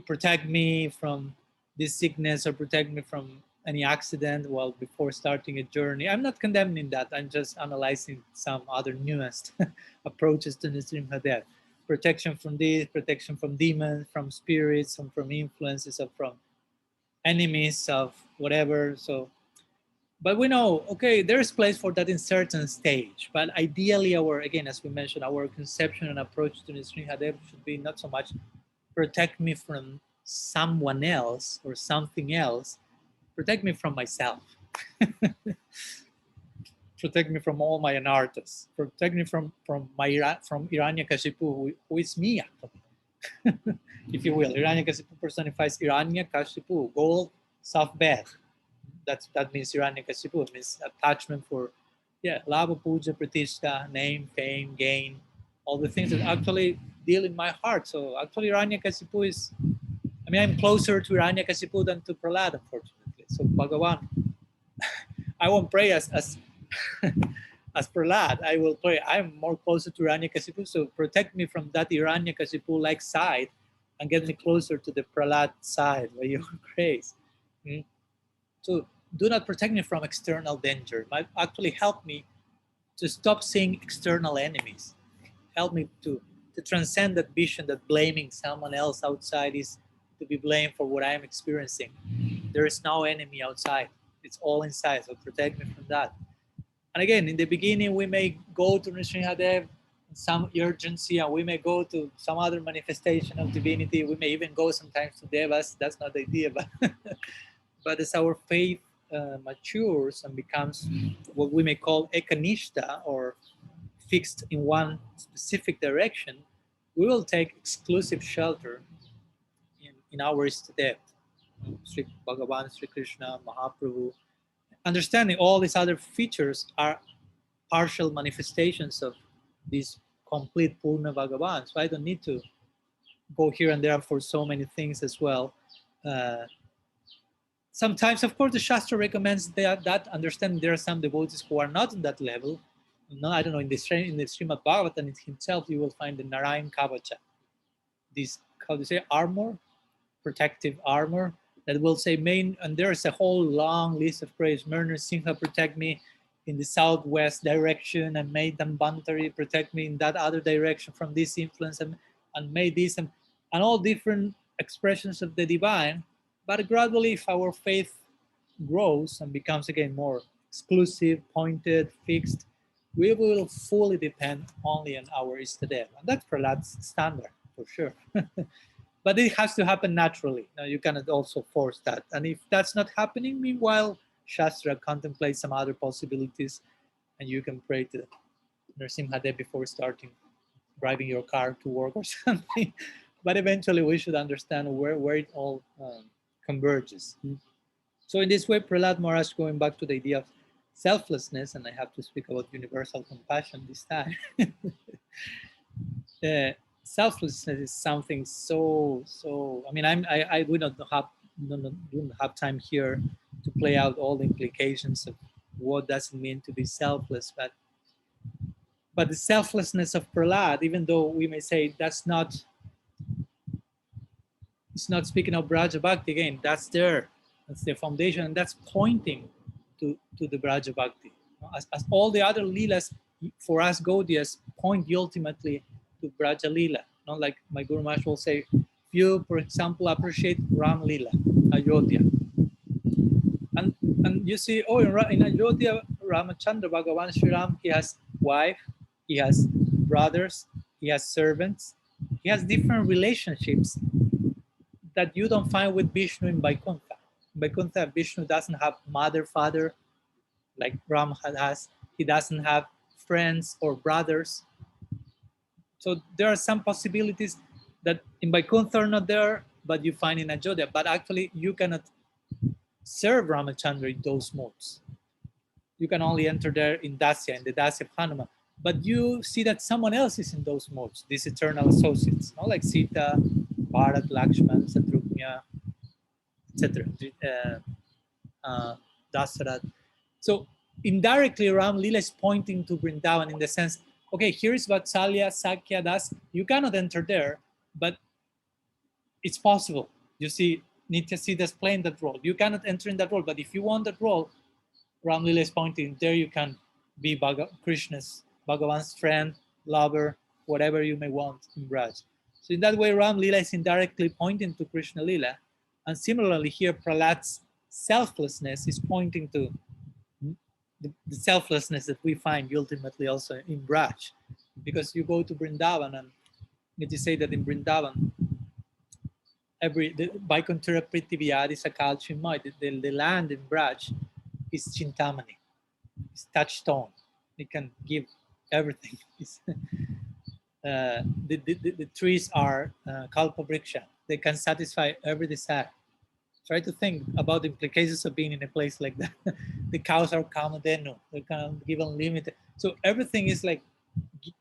protect me from this sickness or protect me from any accident while before starting a journey. I'm not condemning that. I'm just analyzing some other nuanced approaches to Narasingha. Protection from this, protection from demons, from spirits, and from influences, or from enemies of whatever. So, but we know, okay, there's place for that in certain stage. But ideally, again, as we mentioned, our conception and approach to Narasingha should be not so much protect me from someone else or something else, protect me from myself. Protect me from all my anarthas. Protect me from Hiranyakashipu, who is me, actually. If you will. Hiranyakashipu personifies Hiranyakashipu, gold, soft bed. That means Hiranyakashipu. It means attachment for, lava, puja, pratishtha, name, fame, gain, all the things that actually deal in my heart. So actually Hiranyakashipu is, I'm closer to Hiranyakashipu than to Prahlad, unfortunately. So Bhagavan, I won't pray as as Prahlad. I will pray, I'm more closer to Hiranyakashipu, so protect me from that Hiranyakashipu-like side and get me closer to the Prahlad side by your grace. So do not protect me from external danger. It might actually help me to stop seeing external enemies. Help me to transcend that vision that blaming someone else outside is to be blamed for what I am experiencing. There is no enemy outside. It's all inside. So protect me from that. And again, in the beginning, we may go to Narasingha some urgency, and we may go to some other manifestation of divinity. We may even go sometimes to devas. That's not the idea, but but as our faith matures and becomes what we may call ekanishta, or fixed in one specific direction, we will take exclusive shelter in our Istadev, Sri Bhagavan, Sri Krishna, Mahaprabhu. Understanding all these other features are partial manifestations of this complete Purna Bhagavan. So I don't need to go here and there for so many things as well. Sometimes, of course, the Shastra recommends that understanding. There are some devotees who are not on that level. No, I don't know, in the Srimad Bhagavatam himself, you will find the Narayan Kavacha. This, how do you say, armor, protective armor, that will say main, and there's a whole long list of prayers. Narasingha, protect me in the southwest direction, and may Dambantari protect me in that other direction from this influence, and may this, and all different expressions of the divine. But gradually, if our faith grows and becomes again more exclusive, pointed, fixed, we will fully depend only on our Istadev. And that's Prahlad's standard, for sure. But it has to happen naturally. Now, you cannot also force that. And if that's not happening, meanwhile, Shastra contemplates some other possibilities, and you can pray to Narasingha before starting driving your car to work or something. But eventually, we should understand where it all converges. So in this way, Prahlad Maharaj, going back to the idea of selflessness, and I have to speak about universal compassion this time. Selflessness is something so. I do not have time here to play out all the implications of what does it mean to be selfless, but the selflessness of Prahlad, even though we may say it's not speaking of Braja Bhakti again, that's the foundation, and that's pointing to the Braja Bhakti. As all the other Leelas for us Gaudias, point ultimately to Braja Lila. Not like my Guru Maharaj will say, if you, for example, appreciate Ram Lila, Ayodhya, and you see, oh, in Ayodhya, Ramachandra, Bhagavan Sri Ram, he has wife, he has brothers, he has servants, he has different relationships that you don't find with Vishnu in Vaikuntha. In Vaikuntha, Vishnu doesn't have mother, father, like Ram has. He doesn't have friends or brothers. So there are some possibilities that in Vaikuntha are not there, but you find in Ayodhya. But actually, you cannot serve Ramachandra in those modes. You can only enter there in Dasya, in the Dasya of Hanuman. But you see that someone else is in those modes, these eternal associates, not like Sita, Bharat, Lakshman, Satrugna, etc. Dasarath. So indirectly, Ram Lila is pointing to Vrindavan in the sense, okay, here is Vatsalya, Sakya, Das. You cannot enter there, but it's possible. You see, Nitya Siddha is playing that role. You cannot enter in that role, but if you want that role, Ram Lila is pointing there. You can be Krishna's, Bhagavan's friend, lover, whatever you may want in Braj. So in that way, Ram Lila is indirectly pointing to Krishna Lila, and similarly here, Prahlad's selflessness is pointing to the selflessness that we find ultimately also in Braj, because you go to Vrindavan and it is said that in Vrindavan, Vaikuntha Prithiviyadi Sakal Chinmay, the land in Braj is Chintamani, it's touchstone. It can give everything. The trees are Kalpavriksha. They can satisfy every desire. Try to think about the implications of being in a place like that. The cows are Kamadenu. They can give unlimited. So everything is like,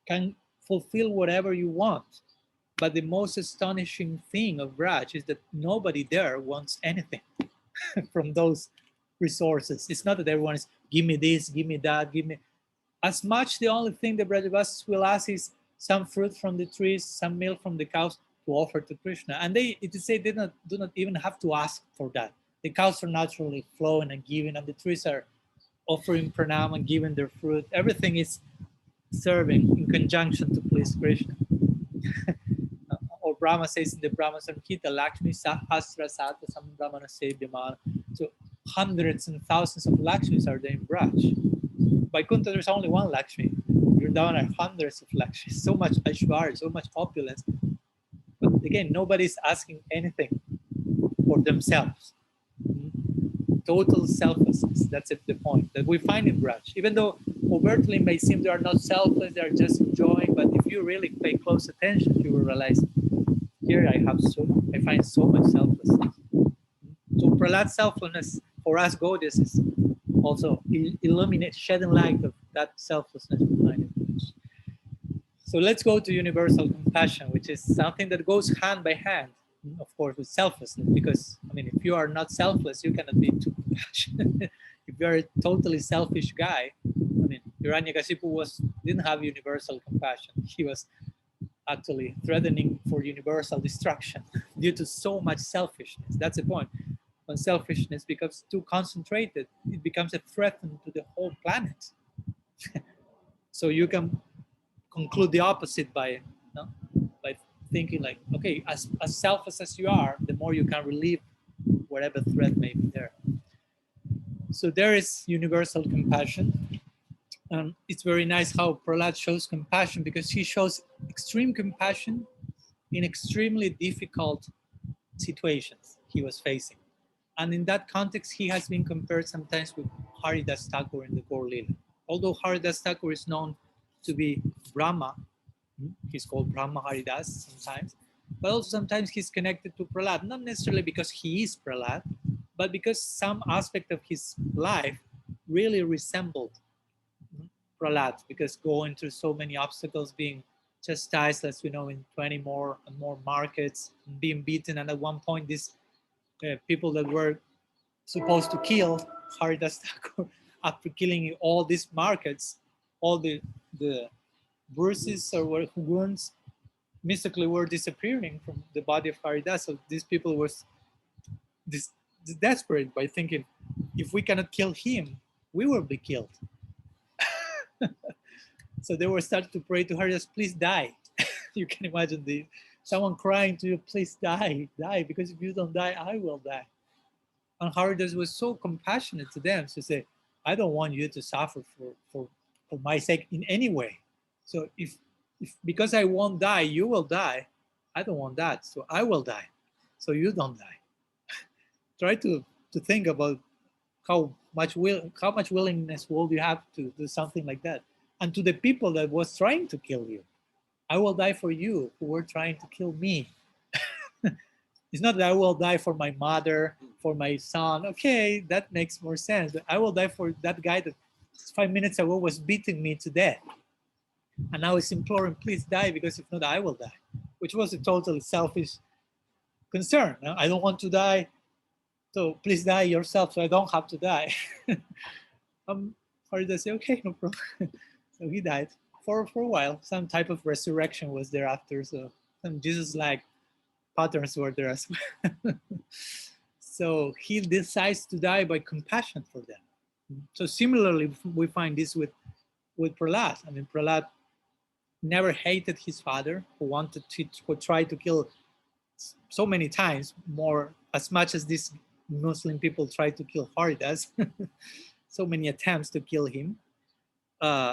can fulfill whatever you want. But the most astonishing thing of Raj is that nobody there wants anything from those resources. It's not that everyone is, give me this, give me that, give me. As much, the only thing the Brajavasis will ask is some fruit from the trees, some milk from the cows to offer to Krishna. And it is said they do not even have to ask for that. The cows are naturally flowing and giving, and the trees are offering pranam and giving their fruit. Everything is serving in conjunction to please Krishna. Or Brahma says in the Brahma Samhita, Lakshmi Sahasra Sata Sam Brahmana Sevyaman. So hundreds and thousands of Lakshmis are there in Braj. Vaikuntha, there's only one Lakshmi. Vrindavan are hundreds of Lakshmis. So much Aishwarya, so much opulence. But again, nobody's asking anything for themselves. Total selflessness. That's the point that we find in Braj. Even though overtly it may seem they are not selfless, they are just enjoying. But if you really pay close attention, you will realize here I find so much selflessness. So Prahlad's selflessness for us Gaudias is also shedding light of that selflessness behind it. So let's go to universal compassion, which is something that goes hand by hand, of course, with selflessness. Because I mean, if you are not selfless, you cannot be too compassionate. If you're a totally selfish guy, I mean, Hiranyakashipu didn't have universal compassion. He was actually threatening for universal destruction due to so much selfishness. That's the point. When selfishness becomes too concentrated, it becomes a threat to the whole planet. So you can conclude the opposite by thinking like, okay, as selfless as you are, the more you can relieve whatever threat may be there. So there is universal compassion. It's very nice how Prahlad shows compassion, because he shows extreme compassion in extremely difficult situations he was facing. And in that context, he has been compared sometimes with Haridas Thakur in the Gaur Lila. Although Haridas Thakur is known to be Brahma, he's called Brahma Haridas sometimes, but also sometimes he's connected to Prahlad, not necessarily because he is Prahlad, but because some aspect of his life really resembled Prahlad, because going through so many obstacles, being chastised, as we know, in 20 more and more markets, being beaten, and at one point these people that were supposed to kill Haridas Thakur, after killing all these markets, all the bruises or wounds mystically were disappearing from the body of Haridas. So these people were desperate by thinking, if we cannot kill him, we will be killed. So they were starting to pray to her, just please die. You can imagine someone crying to you, please die, die, because if you don't die, I will die. And Haridas was so compassionate to them to say, I don't want you to suffer for my sake in any way. So if because I won't die, you will die, I don't want that. So I will die. So you don't die. Try to think about how much willingness will you have to do something like that. And to the people that was trying to kill you, I will die for you who were trying to kill me. It's not that I will die for my mother, for my son. Okay, that makes more sense. But I will die for that guy that 5 minutes ago was beating me to death. And now he's imploring, please die, because if not, I will die. Which was a totally selfish concern. I don't want to die, so please die yourself so I don't have to die. Farideh said, okay, no problem. So he died for a while. Some type of resurrection was thereafter. So some Jesus-like patterns were there as well. So he decides to die by compassion for them. So similarly, we find this with Prahlad. I mean, Prahlad never hated his father, who tried to kill so many times, more as much as these Muslim people tried to kill Haridas. So many attempts to kill him.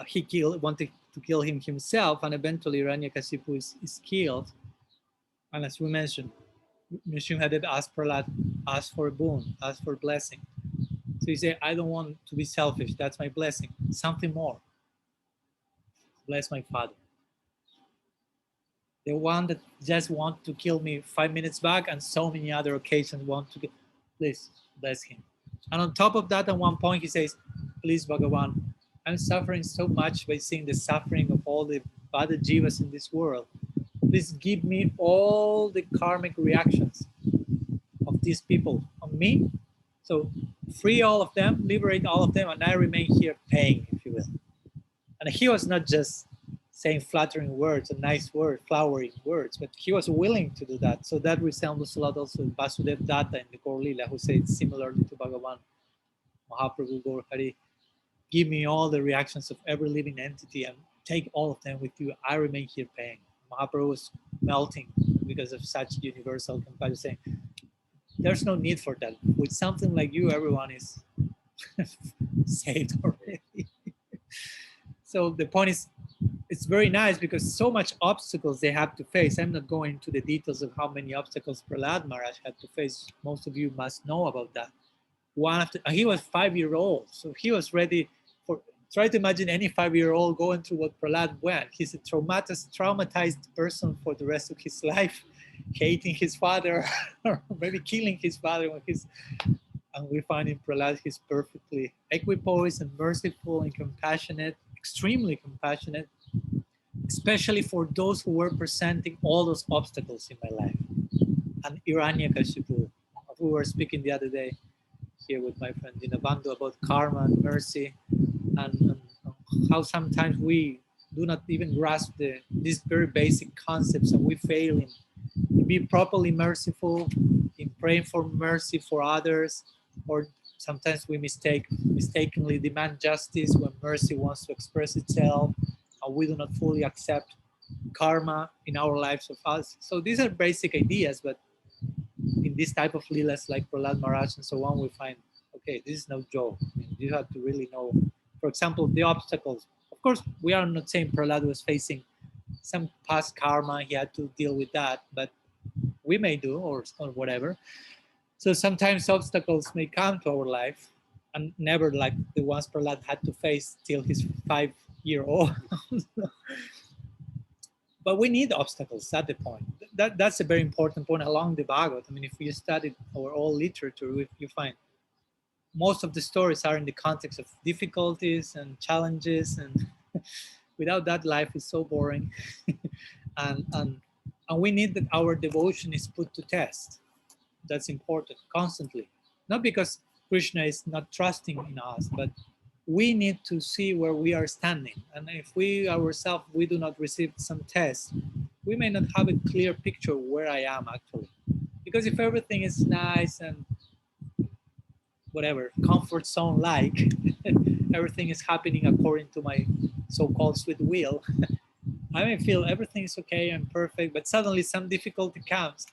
He wanted to kill him himself, and eventually Hiranyakashipu is killed. And as we mentioned, Nrsimhadev asked Prahlad, asked for a boon, asked for a blessing. So he said, I don't want to be selfish. That's my blessing. Something more. Bless my father. The one that just want to kill me 5 minutes back, and so many other occasions want to please bless him. And on top of that, at one point he says, please Bhagavan, I'm suffering so much by seeing the suffering of all the bad jivas in this world. Please give me all the karmic reactions of these people on me. So free all of them, liberate all of them, and I remain here paying, if you will. And he was not just saying flattering words and nice words, flowery words, but he was willing to do that. So that resembles a lot also in Vasudev Datta in the Gaur Lila, who said similarly to Bhagavan, Mahaprabhu Gaur Hari, give me all the reactions of every living entity and take all of them with you. I remain here paying. Mahaprabhu was melting because of such universal compassion, saying, there's no need for that. With something like you, everyone is saved already. So the point is, it's very nice because so much obstacles they have to face. I'm not going into the details of how many obstacles Prahlad Maharaj had to face. Most of you must know about that. He was 5-year-old, so he was ready for. Try to imagine any 5-year-old going through what Prahlad went. He's a traumatized person for the rest of his life, hating his father, or maybe killing his father when he's. And we find in Prahlad he's perfectly equipoised and merciful and compassionate, extremely compassionate, especially for those who were presenting all those obstacles in my life. And Hiranyakashipu, we were speaking the other day here with my friend Dinabandhu about karma and mercy, and how sometimes we do not even grasp these very basic concepts, and we fail in being properly merciful, in praying for mercy for others, or sometimes we mistakenly demand justice when mercy wants to express itself, and we do not fully accept karma in our lives of us. So these are basic ideas, but in this type of leelas like Prahlad Maharaj and so on, we find, okay, this is no joke. I mean, you have to really know, for example, the obstacles. Of course, we are not saying Prahlad was facing some past karma, he had to deal with that, but we may do, or whatever. So sometimes obstacles may come to our life, and never like the ones Prahlad had to face till his 5-year-old. But we need obstacles at the point. That's a very important point along the Bhagavad. I mean, if you study our old literature, you find most of the stories are in the context of difficulties and challenges, and without that, life is so boring. and we need that our devotion is put to test. That's important constantly. Not because Krishna is not trusting in us, but we need to see where we are standing. And if we ourselves, we do not receive some test, we may not have a clear picture where I am actually. Because if everything is nice and whatever, comfort zone like, everything is happening according to my so-called sweet will, I may feel everything is okay and perfect, but suddenly some difficulty comes.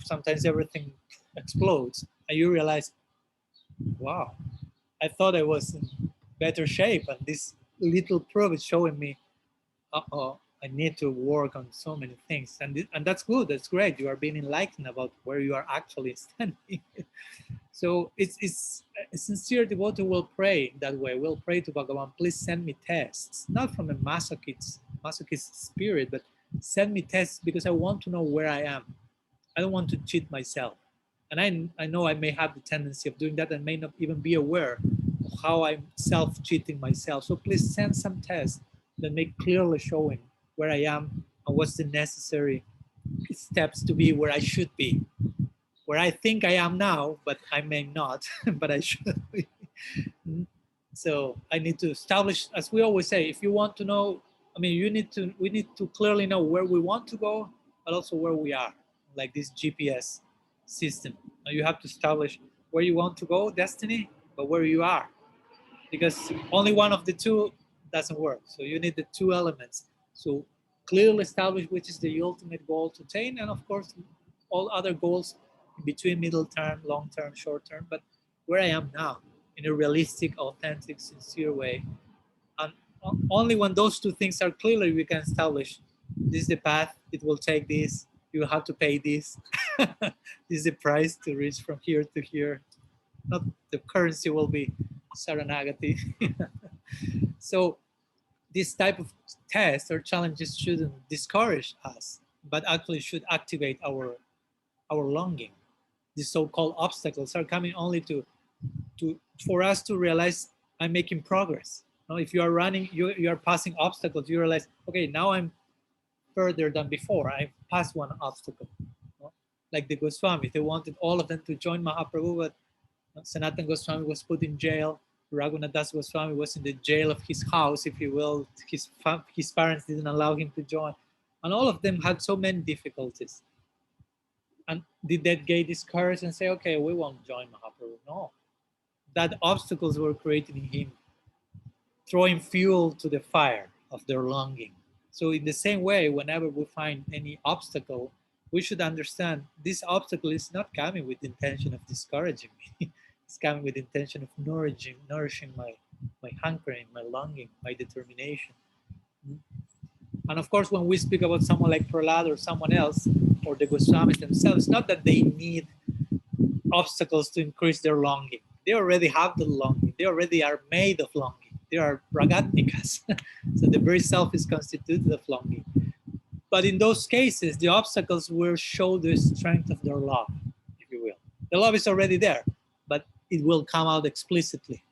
Sometimes everything explodes, and you realize, wow, I thought I was in better shape, and this little probe is showing me, uh-oh, I need to work on so many things, and that's good. That's great. You are being enlightened about where you are actually standing. So it's a sincere devotee will pray that way. Will pray to Bhagavan, please send me tests, not from a masochist spirit, but send me tests because I want to know where I am. I don't want to cheat myself. And I know I may have the tendency of doing that and may not even be aware of how I'm self-cheating myself. So please send some tests that make clearly showing where I am and what's the necessary steps to be where I should be, where I think I am now, but I may not, but I should be. So I need to establish, as we always say, if you want to know, I mean, we need to clearly know where we want to go, but also where we are, like this GPS system. Now you have to establish where you want to go, destiny, but where you are, because only one of the two doesn't work. So you need the two elements. So clearly establish which is the ultimate goal to attain, and of course, all other goals in between, middle term, long term, short term, but where I am now in a realistic, authentic, sincere way. And only when those two things are clearly, we can establish this is the path, it will take this, you will have to pay this. This is the price to reach from here to here. Not the currency will be Saranagati. So this type of tests or challenges shouldn't discourage us, but actually should activate our longing. These so-called obstacles are coming only to for us to realize I'm making progress. Now, if you are running, you are passing obstacles, you realize, okay, now I'm further than before. I passed one obstacle. Like the Goswamis, they wanted all of them to join Mahaprabhu, but Sanatan Goswami was put in jail. Raghunath Das Goswami was in the jail of his house, if you will. His parents didn't allow him to join. And all of them had so many difficulties. And did that get discouraged and say, okay, we won't join Mahaprabhu? No. That obstacles were created in him, throwing fuel to the fire of their longing. So in the same way, whenever we find any obstacle, we should understand this obstacle is not coming with the intention of discouraging me. It's coming with the intention of nourishing my hankering, my longing, my determination. And of course, when we speak about someone like Prahlad or someone else, or the Goswamis themselves, not that they need obstacles to increase their longing. They already have the longing. They already are made of longing. They are ragatmikas. So the very self is constituted of longing. But in those cases, the obstacles will show the strength of their love, if you will. The love is already there, but it will come out explicitly.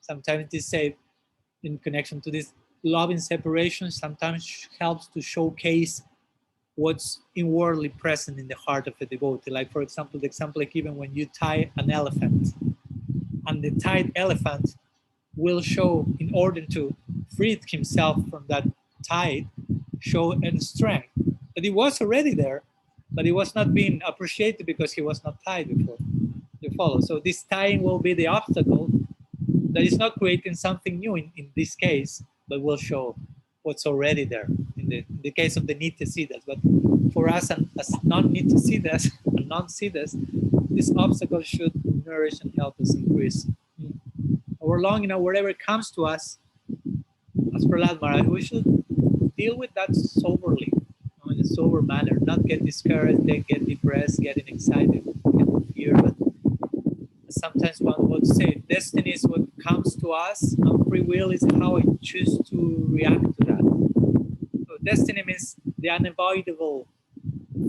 Sometimes it is said in connection to this, love in separation sometimes helps to showcase what's inwardly present in the heart of a devotee. Like, for example, the example like even when you tie an elephant, and the tied elephant will show, in order to free himself from that tie, show a strength. But it was already there, but it was not being appreciated because he was not tied before. You follow? So this tying will be the obstacle that is not creating something new in this case, but will show what's already there in the case of the Nitya-siddhas. But for us as non-Nitya-siddhas and non-siddhas, this obstacle should nourish and help us increase our longing, wherever comes to us. As Prahlad Maharaj, we should deal with that soberly, in a sober manner, not get discouraged, get depressed, getting excited, get fear. But sometimes one would say destiny is what comes to us, and free will is how I choose to react to that. So destiny means the unavoidable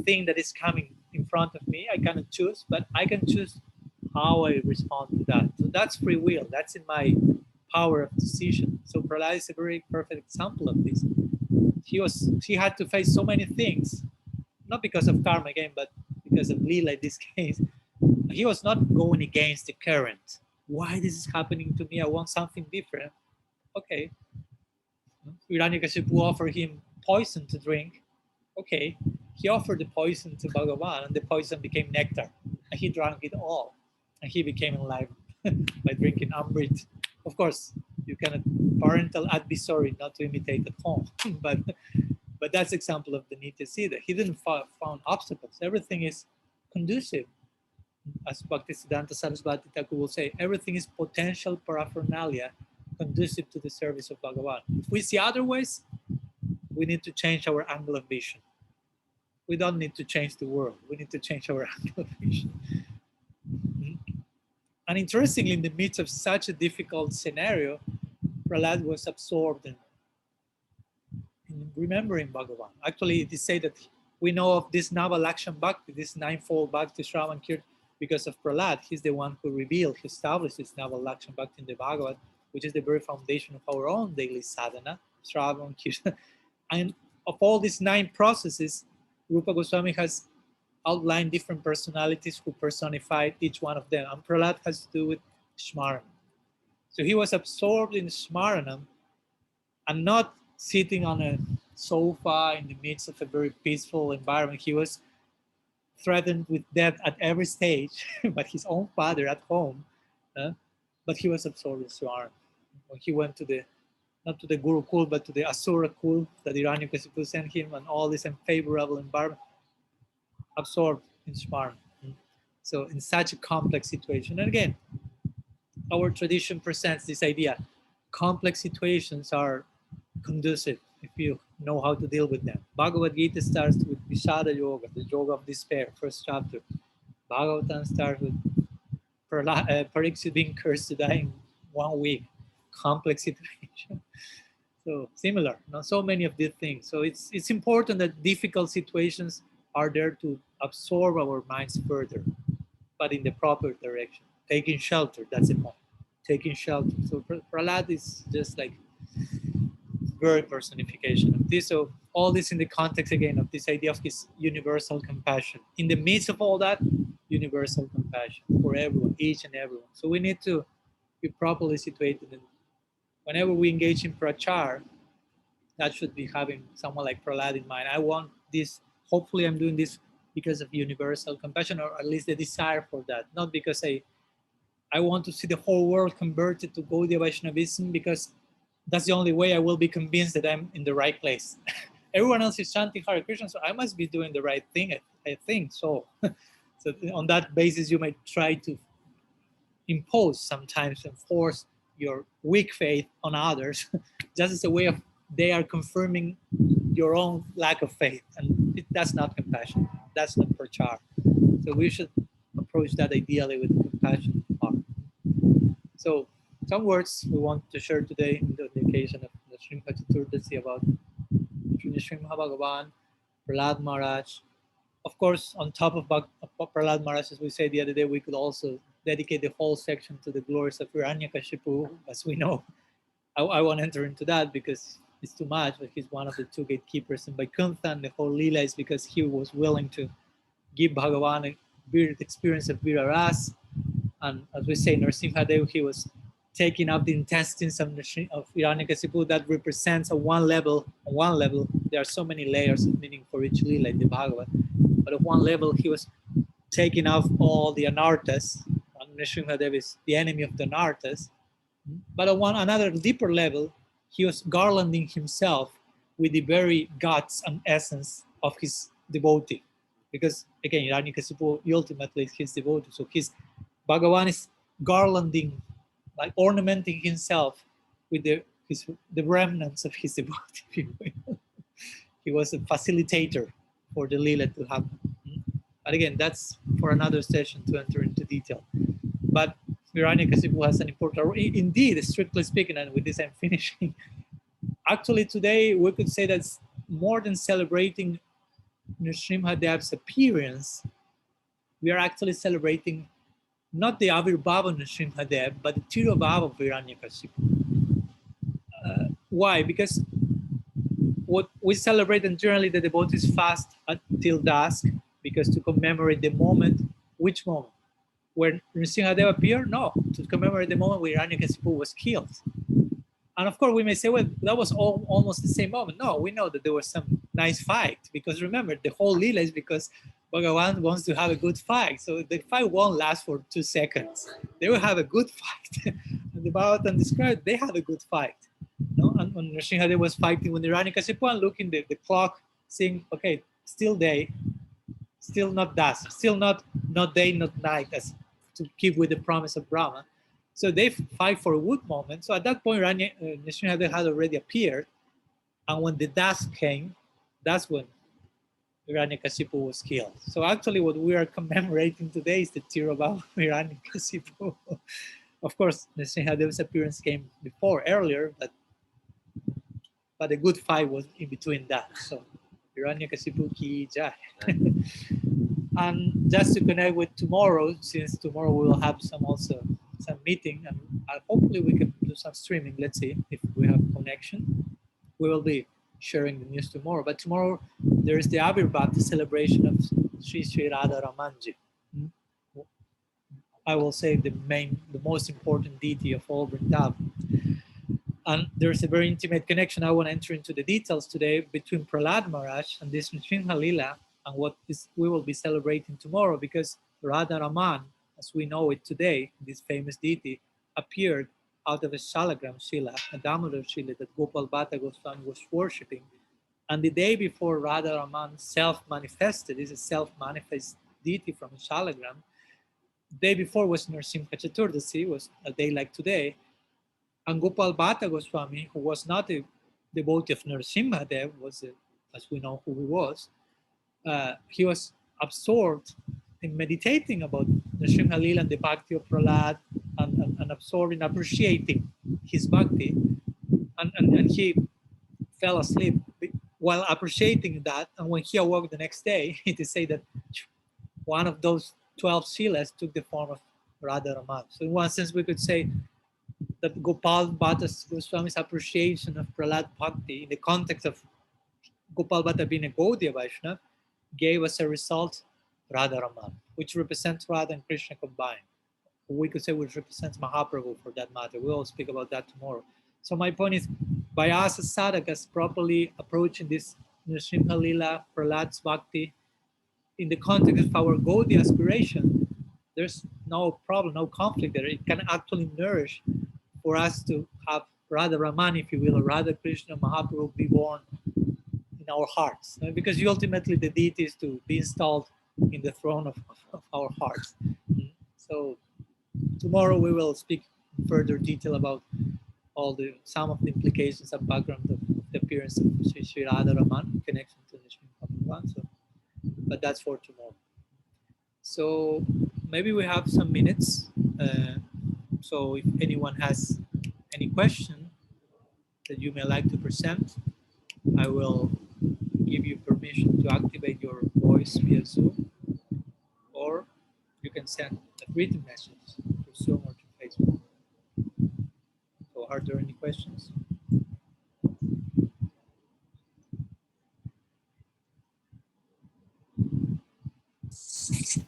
thing that is coming in front of me. I cannot choose, but I can choose how I respond to that. So that's free will. That's in my power of decision. So Prahlad is a very perfect example of this. He had to face so many things, not because of karma again, but because of Leela in this case. He was not going against the current. Why this is happening to me? I want something different. Okay. Hiranyakashipu offered him poison to drink. Okay. He offered the poison to Bhagavan, and the poison became nectar. And he drank it all. And he became enlightened by drinking Amrit. Of course, you cannot parental advisory not to imitate at home, but that's example of the Nitya Siddha. He didn't found obstacles. Everything is conducive. As Bhaktisiddhanta Saraswati Thakur will say, everything is potential paraphernalia conducive to the service of Bhagavan. If we see otherwise, we need to change our angle of vision. We don't need to change the world. We need to change our angle of vision. And interestingly, in the midst of such a difficult scenario, Prahlad was absorbed in remembering Bhagavan. Actually, it is said that we know of this Navalakshan Bhakti, this ninefold Bhakti Shravan Kirtan, because of Prahlad. He's the one who revealed, he established this Navalakshan Bhakti in the Bhagavad, which is the very foundation of our own daily sadhana, Shravan Kirtan. And of all these 9 processes, Rupa Goswami has outlined different personalities who personified each one of them. And Prahlad has to do with Smaranam. So he was absorbed in Smaranam and not sitting on a sofa in the midst of a very peaceful environment. He was threatened with death at every stage by his own father at home, but he was absorbed in Smaranam. When he went to the, not to the Gurukul, but to the Asura Kul that Hiranyakasipu sent him, and all this unfavorable environment, absorbed in Smaranam. So in such a complex situation, and again, our tradition presents this idea, complex situations are conducive if you know how to deal with them. Bhagavad Gita starts with Vishada Yoga, the yoga of despair, first chapter. Bhagavatam starts with Pariksit being cursed to die in 1 week. Complex situation. So similar, so many of these things. So it's important that difficult situations are there to absorb our minds further, but in the proper direction. Taking shelter, that's the point. Taking shelter. So Prahlad is just like very personification of this. So all this in the context again of this idea of his universal compassion. In the midst of all that, universal compassion for everyone, each and everyone. So we need to be properly situated. And whenever we engage in prachar, that should be having someone like Prahlad in mind. I want this, hopefully I'm doing this because of universal compassion, or at least the desire for that. Not because I want to see the whole world converted to Gaudiya Vaishnavism, because that's the only way I will be convinced that I'm in the right place. Everyone else is chanting Hare Krishna, so I must be doing the right thing, I think so. So on that basis, you might try to impose sometimes and force your weak faith on others, just as a way of they are confirming your own lack of faith. And that's not compassion. That's not prachar. So we should approach that ideally with compassion heart. So some words we want to share today on the occasion of the Srimad Caturdasi about Srimad Bhagavan, Prahlad Maharaj. Of course, on top of Prahlad Maharaj, as we said the other day, we could also dedicate the whole section to the glories of Hiranyakashipu, as we know. I won't enter into that because it's too much, but he's one of the 2 gatekeepers in Vaikuntha, and the whole Leela is because he was willing to give Bhagavan a weird experience of Viraras. And as we say, Narasingha Dev, he was taking up the intestines of Hiranyakasipu. That represents on one level, there are so many layers of meaning for each Leela in the Bhagavad. But at one level, he was taking off all the anarthas. And Narasingha Dev is the enemy of the anarthas. But on another deeper level, he was garlanding himself with the very guts and essence of his devotee. Because again, Hiranyakasipu ultimately is his devotee. So Bhagavan is garlanding, like ornamenting himself with the remnants of his devotee. He was a facilitator for the Leela to happen. But again, that's for another session to enter into detail. But Hiranyakasipu has an important role. Indeed, strictly speaking, and with this I'm finishing, actually today we could say that's more than celebrating Nrsimhadev's appearance, we are actually celebrating not the Avirbhava of Nrsimhadev, but the Tirobhava of Hiranyakasipu. Why? Because what we celebrate, and generally the devotees fast until dusk, because to commemorate the moment. Which moment? When Nrsimhadev appeared? No, to commemorate the moment where Hiranyakasipu was killed. And of course we may say, well, that was almost the same moment. No, we know that there was some nice fight, because remember, the whole Leela is because Bhagavan wants to have a good fight. So the fight won't last for 2 seconds. They will have a good fight. And the Bhagavatam described, they had a good fight. No? And when Narasingha was fighting with Hiranyakasipu and looking the clock, saying, okay, still day, still not dusk, still not day, not night, as to keep with the promise of Brahma. So they fight for a good moment. So at that point, Narasingha had already appeared. And when the dusk came, that's when Hiranyakasipu was killed. So actually what we are commemorating today is the Tirobhava of Hiranyakasipu. Of course, Narasingha's appearance came earlier, but a good fight was in between that. So Hiranyakasipu ki jai. And just to connect with tomorrow, since tomorrow we will have some meeting, and hopefully we can do some streaming. Let's see if we have connection. We will be sharing the news tomorrow. But tomorrow there is the Abirbhav, the celebration of Sri Sri Radha Ramanji. I will say the most important deity of all Vrindavan. And there's a very intimate connection. I won't enter into the details today between Prahlad Maharaj and this Narasingha Lila and we will be celebrating tomorrow, because Radha Raman, as we know it today, this famous deity, appeared out of a Shalagram Shila, a Damodar Shila that Gopal Bhatta Goswami was worshipping. And the day before Radha Raman self-manifested, is a self-manifest deity from a Shalagram. The day before was Narasingha Caturdasi, was a day like today. And Gopal Bhatta Goswami, who was not a devotee of Narasimha Dev, as we know who he was absorbed in meditating about Narasingha Lila and the bhakti of Prahlad, and absorbed in appreciating his bhakti. And he fell asleep while appreciating that. And when he awoke the next day, it is said that one of those 12 Shilas took the form of Radha Raman. So in one sense, we could say that Gopal Bhatta Goswami's appreciation of Prahlad Bhakti in the context of Gopal Bhatta being a Gaudiya Vaishnava gave us a result, Radha Raman, which represents Radha and Krishna combined. We could say which represents Mahaprabhu for that matter. We'll speak about that tomorrow. So my point is, by us as sadhakas properly approaching this Narasingha Lila, Prahlad's Bhakti, in the context of our Gaudiya aspiration, there's no problem, no conflict there. It can actually nourish for us to have Radha Raman, if you will, or Radha Krishna, Mahaprabhu be born in our hearts. Because ultimately the deity is to be installed in the throne of our hearts. So tomorrow we will speak in further detail about some of the implications and background of the appearance of Sri Sri Radha Raman in connection to the Sri Bhagavan. But that's for tomorrow. So maybe we have some minutes. So if anyone has any question that you may like to present, I will give you permission to activate your voice via Zoom, or you can send a written message through Zoom or to Facebook. So are there any questions?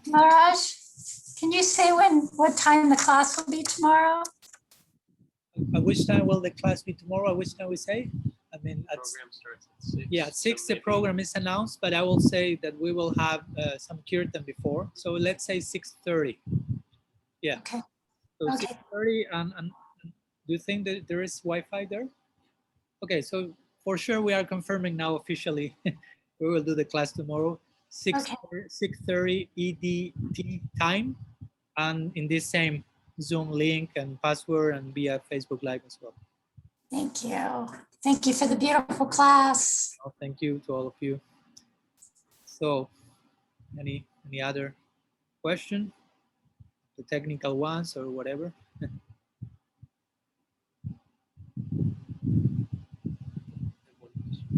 Maharaj, can you say what time the class will be tomorrow? At which time will the class be tomorrow? At which time we say? I mean, The program starts at 6. yeah, at 6 so the program is announced, but I will say that we will have some kirtan before. So let's say 6:30. Yeah. Okay. So Okay. 6:30, and do you think that there is Wi-Fi there? Okay, so for sure we are confirming now officially. We will do the class tomorrow, 6:30 EDT time, and in this same Zoom link and password, and via Facebook Live as well. Thank you. Thank you for the beautiful class. Oh, thank you to all of you. So, any other question? The technical ones or whatever?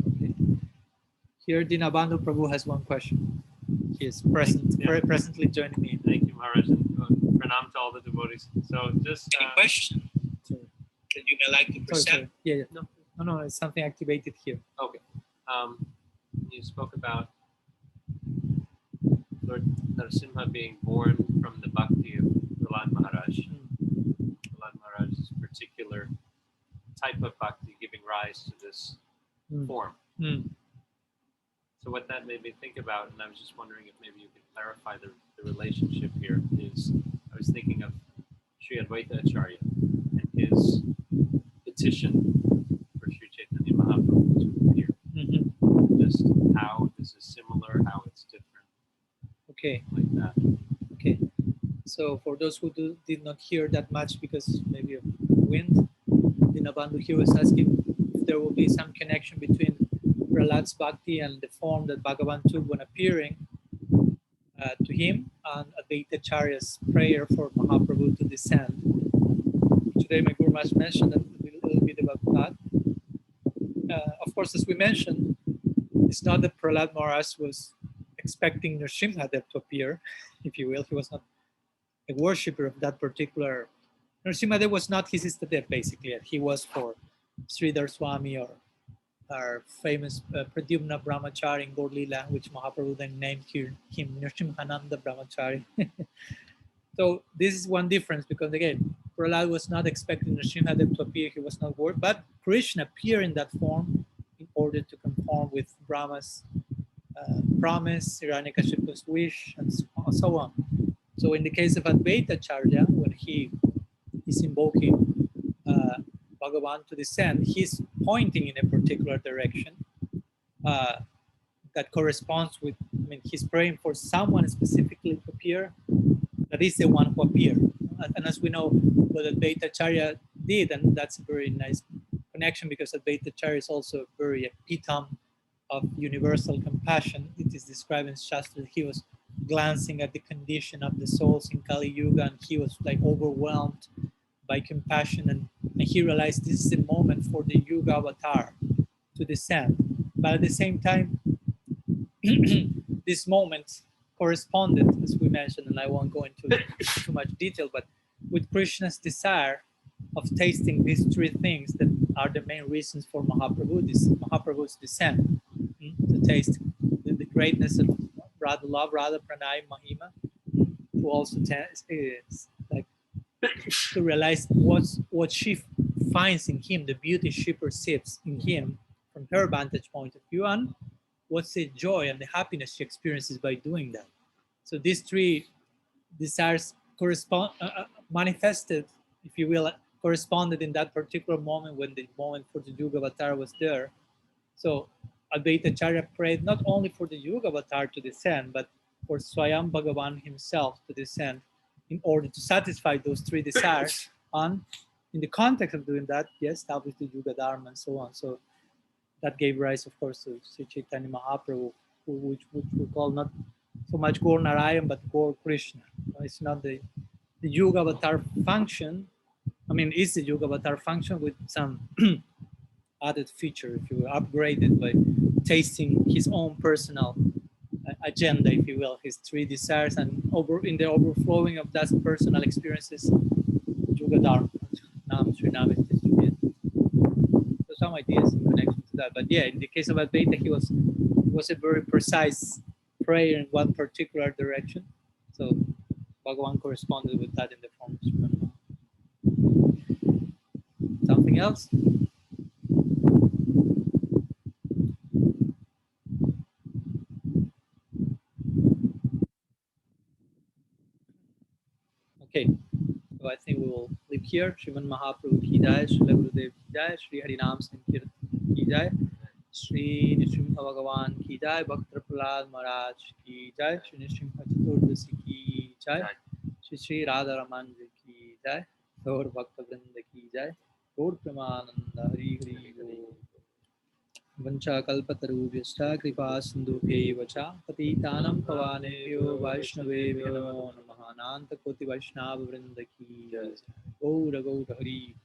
Okay. Here, Dinabandhu Prabhu has one question. He is presently joining me. Thank you, Maharaj, and pranam to all the devotees. So just any question that you may like to present? Sorry. Yeah. No, it's something activated here. Okay. You spoke about Lord Narasimha being born from the bhakti of Prahlad Maharaj. Prahlad Maharaj's particular type of bhakti giving rise to this form. So what that made me think about, and I was just wondering if maybe you could clarify the relationship here, is I was thinking of Sri Advaita Acharya and his his petition for Sri Chaitanya Mahaprabhu to appear. Just how this is similar, how it's different, Okay. like that. Okay. So for those who did not hear that much because maybe of wind, Dinabandhu here was asking if there will be some connection between Prahlad's bhakti and the form that Bhagavan took when appearing to him, and Advaita Acharya's prayer for Mahaprabhu to descend. Today my Guru Maharaj mentioned a little bit about that. Of course, as we mentioned, it's not that Prahlad Maharaj was expecting Nrsimhadev to appear, if you will. He was not a worshipper of that particular. Nrsimhadev was not his Istadev, basically. He was for Sridhar Swami or our famous Pradyumna Brahmachari in Gaur Leela, which Mahaprabhu then named him Nrsimhananda Brahmachari. So this is one difference, because again, Prahlad was not expecting Nrsimhadev to appear. He was not worried, but Krishna appeared in that form in order to conform with Brahma's promise, Hiranyakashipu's wish, and so on. So in the case of Advaita Acharya, when he is invoking Bhagavan to descend, he's pointing in a particular direction that corresponds with, I mean, he's praying for someone specifically to appear, that is the one who appeared. And as we know, what Advaita Acharya did, and that's a very nice connection, because Advaita Acharya is also a very epitome of universal compassion. It is described in Shastra that he was glancing at the condition of the souls in Kali Yuga, and he was like overwhelmed by compassion, and he realized this is the moment for the Yuga avatar to descend. But at the same time, this moment corresponded, as we mentioned, and I won't go into too much detail, but with Krishna's desire of tasting these three things that are the main reasons for Mahaprabhu's descent, to taste the greatness of Radha love, Radha Pranay Mahima, who also is like to realize what she finds in him, the beauty she perceives in him from her vantage point of view, and what's the joy and the happiness she experiences by doing that. So these three desires manifested, if you will, corresponded in that particular moment when the moment for the Yuga Avatar was there. So Advaita Acharya prayed not only for the Yuga Avatar to descend, but for Swayam Bhagavan himself to descend in order to satisfy those three desires. And in the context of doing that, he established the Yuga Dharma and so on. So that gave rise, of course, to Sri Chaitanya Mahaprabhu, which we call not so much Gaur Narayan, but Gaur Krishna. It's not the Yuga Avatar function. I mean, it's the Yuga Avatar function with some added feature, if you will, upgraded by tasting his own personal agenda, if you will, his three desires, and in the overflowing of that personal experiences, Yuga Dharma, Nam Sri Nam is distributed. So some ideas in connection to that. But yeah, in the case of Advaita, it was a very precise prayer in one particular direction. So Bhagavan corresponded with that in the form of Srimad. Something else? Okay, so I think we will leave here. Sriman Mahaprabhu ki jai, Srila Gurudev ki jai, Sri Harinam Sankirtan ki jai, Sri Nrsimha Bhagavan ki jai, Bhakta Prahlad Maharaj ki jai, Sri Nrsimha Caturdasi ki jai, Sri Radha Raman ki jai, Gaur Bhakta Vrinda ki jai, Gaur Pramananda Hari Hari Hari. Vancha kalpatarubhyascha kripa sindhubhyev cha patitanam pavanebhyo vaishnavebhyo namo namaha. Ananta koti vaishnava vrinda ki jai. Gaura Gaura Hari.